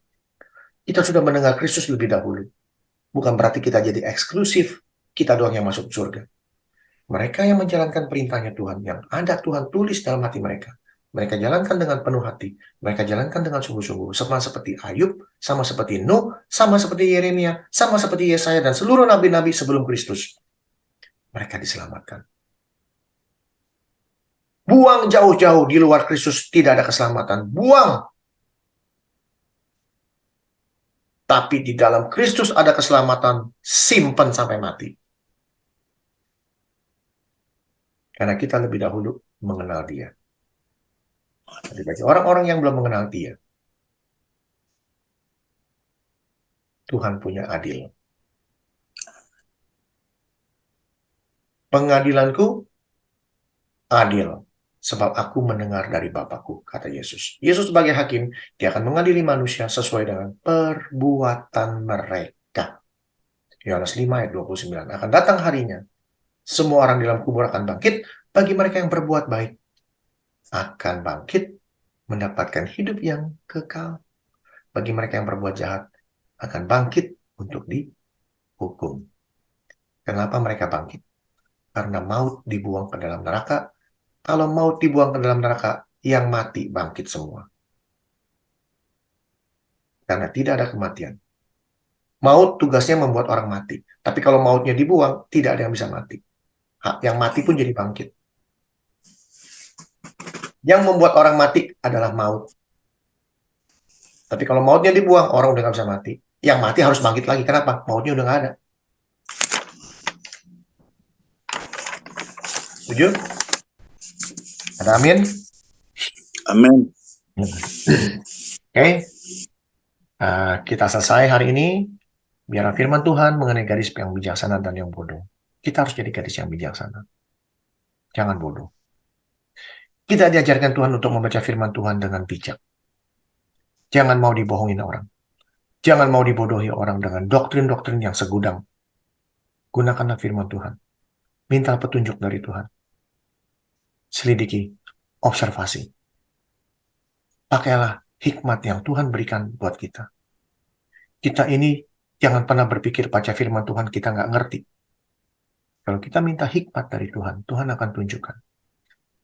Kita sudah mendengar Kristus lebih dahulu. Bukan berarti kita jadi eksklusif. Kita doang yang masuk surga. Mereka yang menjalankan perintahnya Tuhan, yang ada Tuhan tulis dalam hati mereka. Mereka jalankan dengan penuh hati. Mereka jalankan dengan sungguh-sungguh. Sama seperti Ayub, sama seperti Nuh, sama seperti Yeremia, sama seperti Yesaya, dan seluruh nabi-nabi sebelum Kristus. Mereka diselamatkan. Buang jauh-jauh di luar Kristus, tidak ada keselamatan. Buang. Tapi di dalam Kristus ada keselamatan, simpan sampai mati. Karena kita lebih dahulu mengenal Dia. Jadi bagi orang-orang yang belum mengenal Dia, Tuhan punya adil. Pengadilanku adil, sebab aku mendengar dari Bapakku, kata Yesus. Yesus sebagai hakim, Dia akan mengadili manusia sesuai dengan perbuatan mereka. Yohanes 5 ayat 29. Akan datang harinya, semua orang di dalam kubur akan bangkit. Bagi mereka yang berbuat baik, akan bangkit mendapatkan hidup yang kekal. Bagi mereka yang berbuat jahat, akan bangkit untuk dihukum. Kenapa mereka bangkit? Karena maut dibuang ke dalam neraka. Kalau maut dibuang ke dalam neraka, yang mati bangkit semua. Karena tidak ada kematian. Maut tugasnya membuat orang mati. Tapi kalau mautnya dibuang, tidak ada yang bisa mati. Yang mati pun jadi bangkit. Yang membuat orang mati adalah maut. Tapi kalau mautnya dibuang, orang udah nggak bisa mati. Yang mati harus bangkit lagi. Kenapa? Mautnya udah nggak ada. Setuju? Ada amin? Amin. Oke. Kita selesai hari ini. Biarlah firman Tuhan mengenai gadis yang bijaksana dan yang bodoh. Kita harus jadi gadis yang bijaksana. Jangan bodoh. Kita diajarkan Tuhan untuk membaca firman Tuhan dengan bijak. Jangan mau dibohongin orang. Jangan mau dibodohi orang dengan doktrin-doktrin yang segudang. Gunakanlah firman Tuhan. Minta petunjuk dari Tuhan. Selidiki, observasi. Pakailah hikmat yang Tuhan berikan buat kita. Kita ini jangan pernah berpikir baca firman Tuhan kita nggak ngerti. Kalau kita minta hikmat dari Tuhan, Tuhan akan tunjukkan.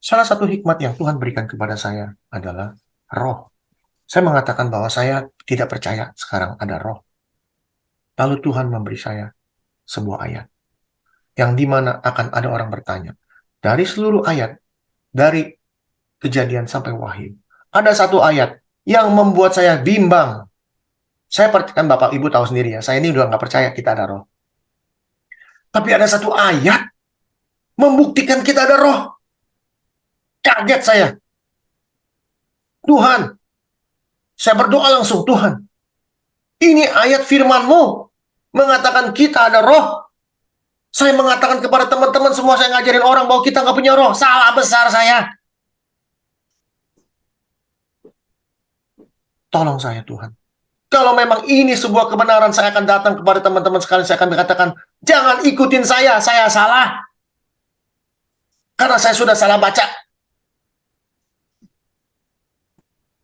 Salah satu hikmat yang Tuhan berikan kepada saya adalah roh. Saya mengatakan bahwa saya tidak percaya sekarang ada roh. Lalu Tuhan memberi saya sebuah ayat. Yang dimana akan ada orang bertanya. Dari seluruh ayat, dari Kejadian sampai Wahyu, ada satu ayat yang membuat saya bimbang. Saya kan Bapak Ibu tahu sendiri ya, saya ini udah nggak percaya kita ada roh. Tapi ada satu ayat membuktikan kita ada roh. Kaget saya. Tuhan, saya berdoa langsung, Tuhan, ini ayat firman-Mu mengatakan kita ada roh. Saya mengatakan kepada teman-teman semua, saya ngajarin orang bahwa kita nggak punya roh. Salah besar saya. Tolong saya Tuhan. Kalau memang ini sebuah kebenaran, saya akan datang kepada teman-teman sekalian, saya akan berkatakan, jangan ikutin saya salah. Karena saya sudah salah baca.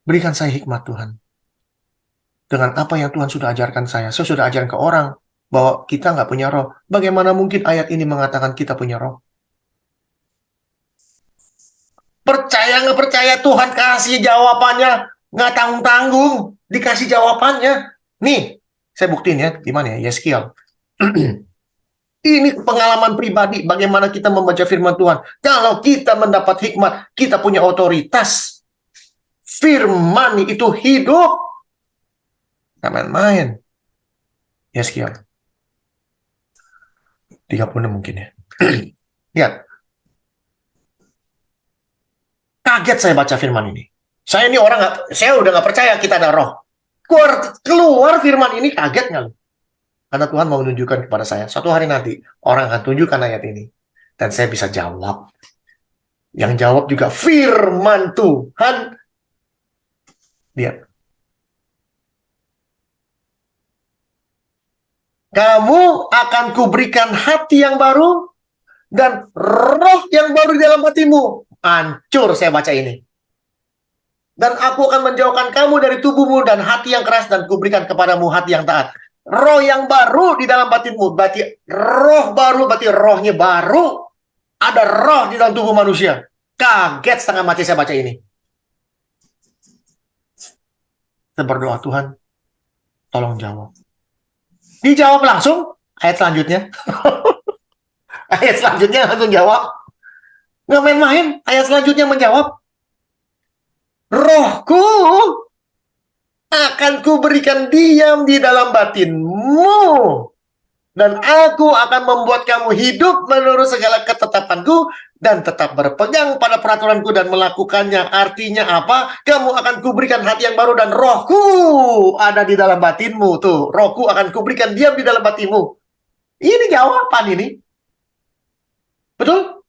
Berikan saya hikmat Tuhan. Dengan apa yang Tuhan sudah ajarkan saya sudah ajarkan ke orang, bahwa kita nggak punya roh. Bagaimana mungkin ayat ini mengatakan kita punya roh? Percaya nggak percaya, Tuhan kasih jawabannya. Nggak tanggung-tanggung, dikasih jawabannya. Nih, saya buktiin ya, gimana ya, Yeskiel. Ini pengalaman pribadi, bagaimana kita membaca firman Tuhan. Kalau kita mendapat hikmat, kita punya otoritas. Firman itu hidup. Nggak main-main. Yeskiel. 36 mungkin ya. Lihat. Kaget saya baca firman ini. Saya ini orang, saya udah nggak percaya kita ada roh. Keluar firman ini, kaget nggak? Karena Tuhan mau menunjukkan kepada saya, suatu hari nanti orang akan tunjukkan ayat ini. Dan saya bisa jawab. Yang jawab juga firman Tuhan. Lihat. Kamu akan kuberikan hati yang baru dan roh yang baru di dalam hatimu. Hancur saya baca ini. Dan aku akan menjauhkan kamu dari tubuhmu dan hati yang keras dan kuberikan kepadamu hati yang taat. Roh yang baru di dalam batinmu. Berarti roh baru, berarti rohnya baru. Ada roh di dalam tubuh manusia. Kaget setengah mati saya baca ini. Saya berdoa, Tuhan, tolong jawab. Dijawab langsung. Ayat selanjutnya. Ayat selanjutnya langsung jawab. Nggak main-main. Ayat selanjutnya menjawab. Rohku akan kuberikan diam di dalam batinmu. Dan aku akan membuat kamu hidup menurut segala ketetapanku dan tetap berpegang pada peraturanku dan melakukannya. Artinya apa? Kamu akan kuberikan hati yang baru dan rohku ada di dalam batinmu. Tuh, rohku akan kuberikan diam di dalam batinmu. Ini jawaban ini. Betul?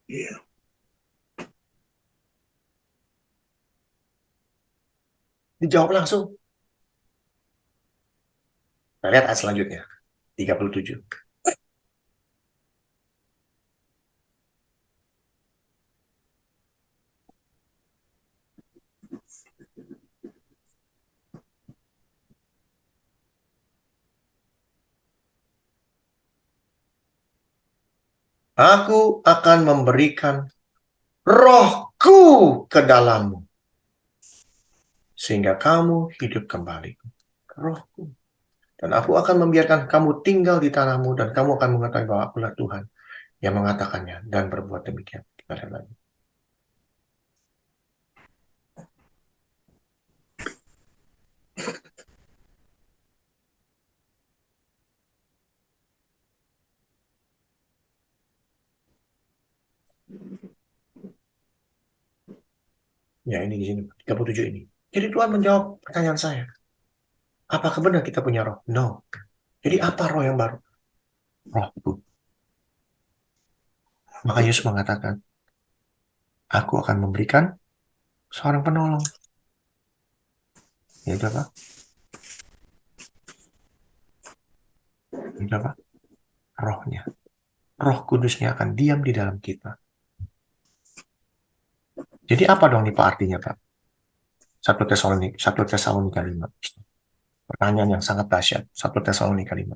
Iya. Dijawab langsung. Kita lihat ayat selanjutnya. 37. Aku akan memberikan rohku ke dalammu, sehingga kamu hidup kembali. Rohku. Dan aku akan membiarkan kamu tinggal di tanahmu, dan kamu akan mengetahui bahwa akulah Tuhan yang mengatakannya dan berbuat demikian. Kita lihat lagi. Ya, ini di sini, 37 ini. Jadi Tuhan menjawab pertanyaan saya. Apakah benar kita punya roh? No. Jadi apa roh yang baru? Rohku. Maka Yesus mengatakan, aku akan memberikan seorang penolong. Yaitu apa? Yaitu apa? Rohnya. Roh Kudusnya akan diam di dalam kita. Jadi apa dong nih Pak artinya Pak? 1 Tesalonika 5. Pertanyaan yang sangat dahsyat. 1 Tesalonika 5.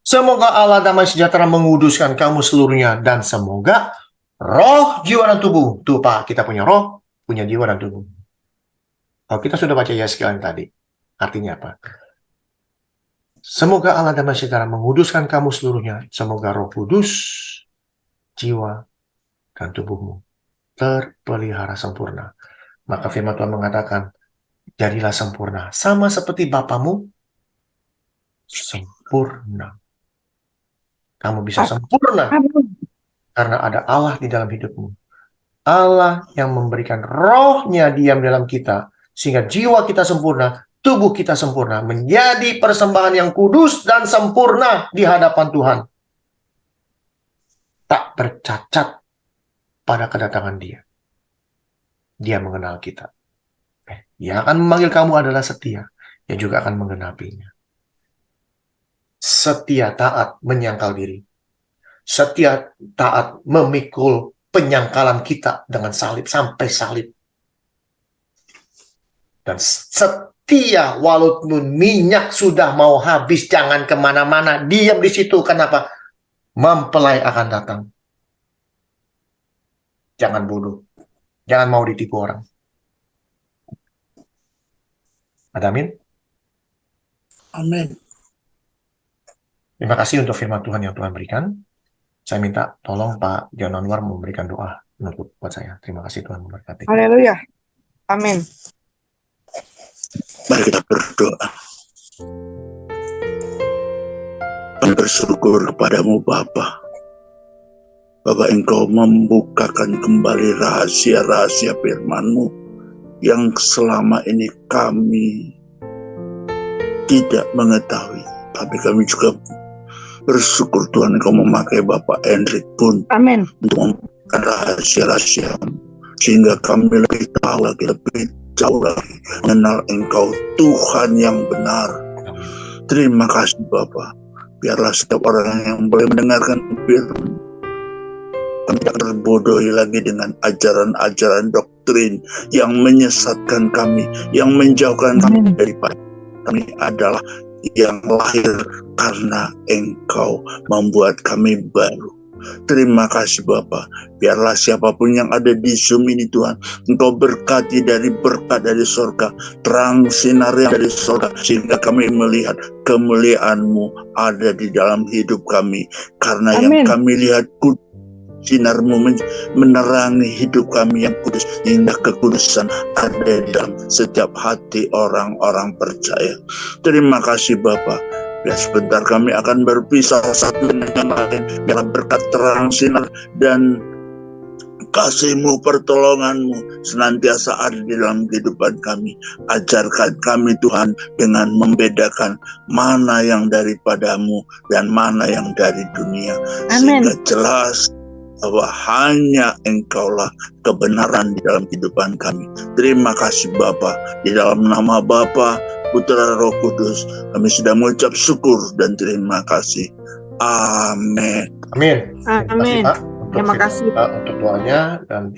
Semoga Allah damai sejahtera menguduskan kamu seluruhnya, dan semoga roh, jiwa, dan tubuh. Tuh Pak, kita punya roh, punya jiwa, dan tubuh. Kalau kita sudah baca Yeskiel tadi, artinya apa? Semoga Allah damai sejahtera menguduskan kamu seluruhnya. Semoga roh kudus, jiwa, dan tubuhmu terpelihara sempurna. Maka firman Tuhan mengatakan, jadilah sempurna, sama seperti Bapamu sempurna. Kamu bisa sempurna karena ada Allah di dalam hidupmu. Allah yang memberikan rohnya diam dalam kita, sehingga jiwa kita sempurna, tubuh kita sempurna, menjadi persembahan yang kudus dan sempurna di hadapan Tuhan. Tak bercacat pada kedatangan Dia. Dia mengenal kita. Dia akan memanggil kamu adalah setia. Dia juga akan menggenapinya. Setia taat menyangkal diri. Setia taat memikul penyangkalan kita dengan salib sampai salib. Dan setia walaupun minyak sudah mau habis, jangan kemana-mana, diam di situ. Kenapa? Mempelai akan datang. Jangan bodoh. Jangan mau ditipu orang. Ada amin? Amin. Terima kasih untuk firman Tuhan yang Tuhan berikan. Saya minta tolong Pak John Anwar memberikan doa penutup buat saya. Terima kasih Tuhan memberkati. Haleluya. Amin. Mari kita berdoa. Kami bersyukur kepadamu Bapa. Bapa, Engkau membukakan kembali rahasia-rahasia firman-Mu yang selama ini kami tidak mengetahui. Tapi kami juga bersyukur Tuhan Engkau memakai Bapak Hendrik pun Amin. untuk membukakan rahasia-rahasia, sehingga kami lebih tahu lagi, lebih jauh lagi mengenal Engkau Tuhan yang benar. Terima kasih Bapak. Biarlah setiap orang yang boleh mendengarkan firman, kami tidak terbodohi lagi dengan ajaran-ajaran doktrin yang menyesatkan kami, yang menjauhkan kami daripada kami adalah yang lahir karena Engkau membuat kami baru. Terima kasih Bapa. Biarlah siapapun yang ada di Zoom ini Tuhan, Engkau berkati dari berkat dari surga, terang sinar yang dari surga, sehingga kami melihat kemuliaan-Mu ada di dalam hidup kami. Karena Amin. yang kami lihat sinar-Mu menerangi hidup kami yang kudus, hingga kekudusan ada di dalam setiap hati orang-orang percaya. Terima kasih Bapa. Biar sebentar kami akan berpisah satu dengan yang lain. Biar berkat terang sinar dan kasih-Mu, pertolongan-Mu senantiasa ada di dalam kehidupan kami. Ajarkan kami Tuhan dengan membedakan mana yang daripada-Mu dan mana yang dari dunia. Amin. Sehingga jelas bahwa hanya Engkaulah kebenaran di dalam kehidupan kami. Terima kasih Bapa. Di dalam nama Bapa, Putra, Roh Kudus, kami sudah mengucap syukur dan terima kasih. Amin. Amin. Terima kasih Amin. Pak. Terima kasih. Untuk doanya dan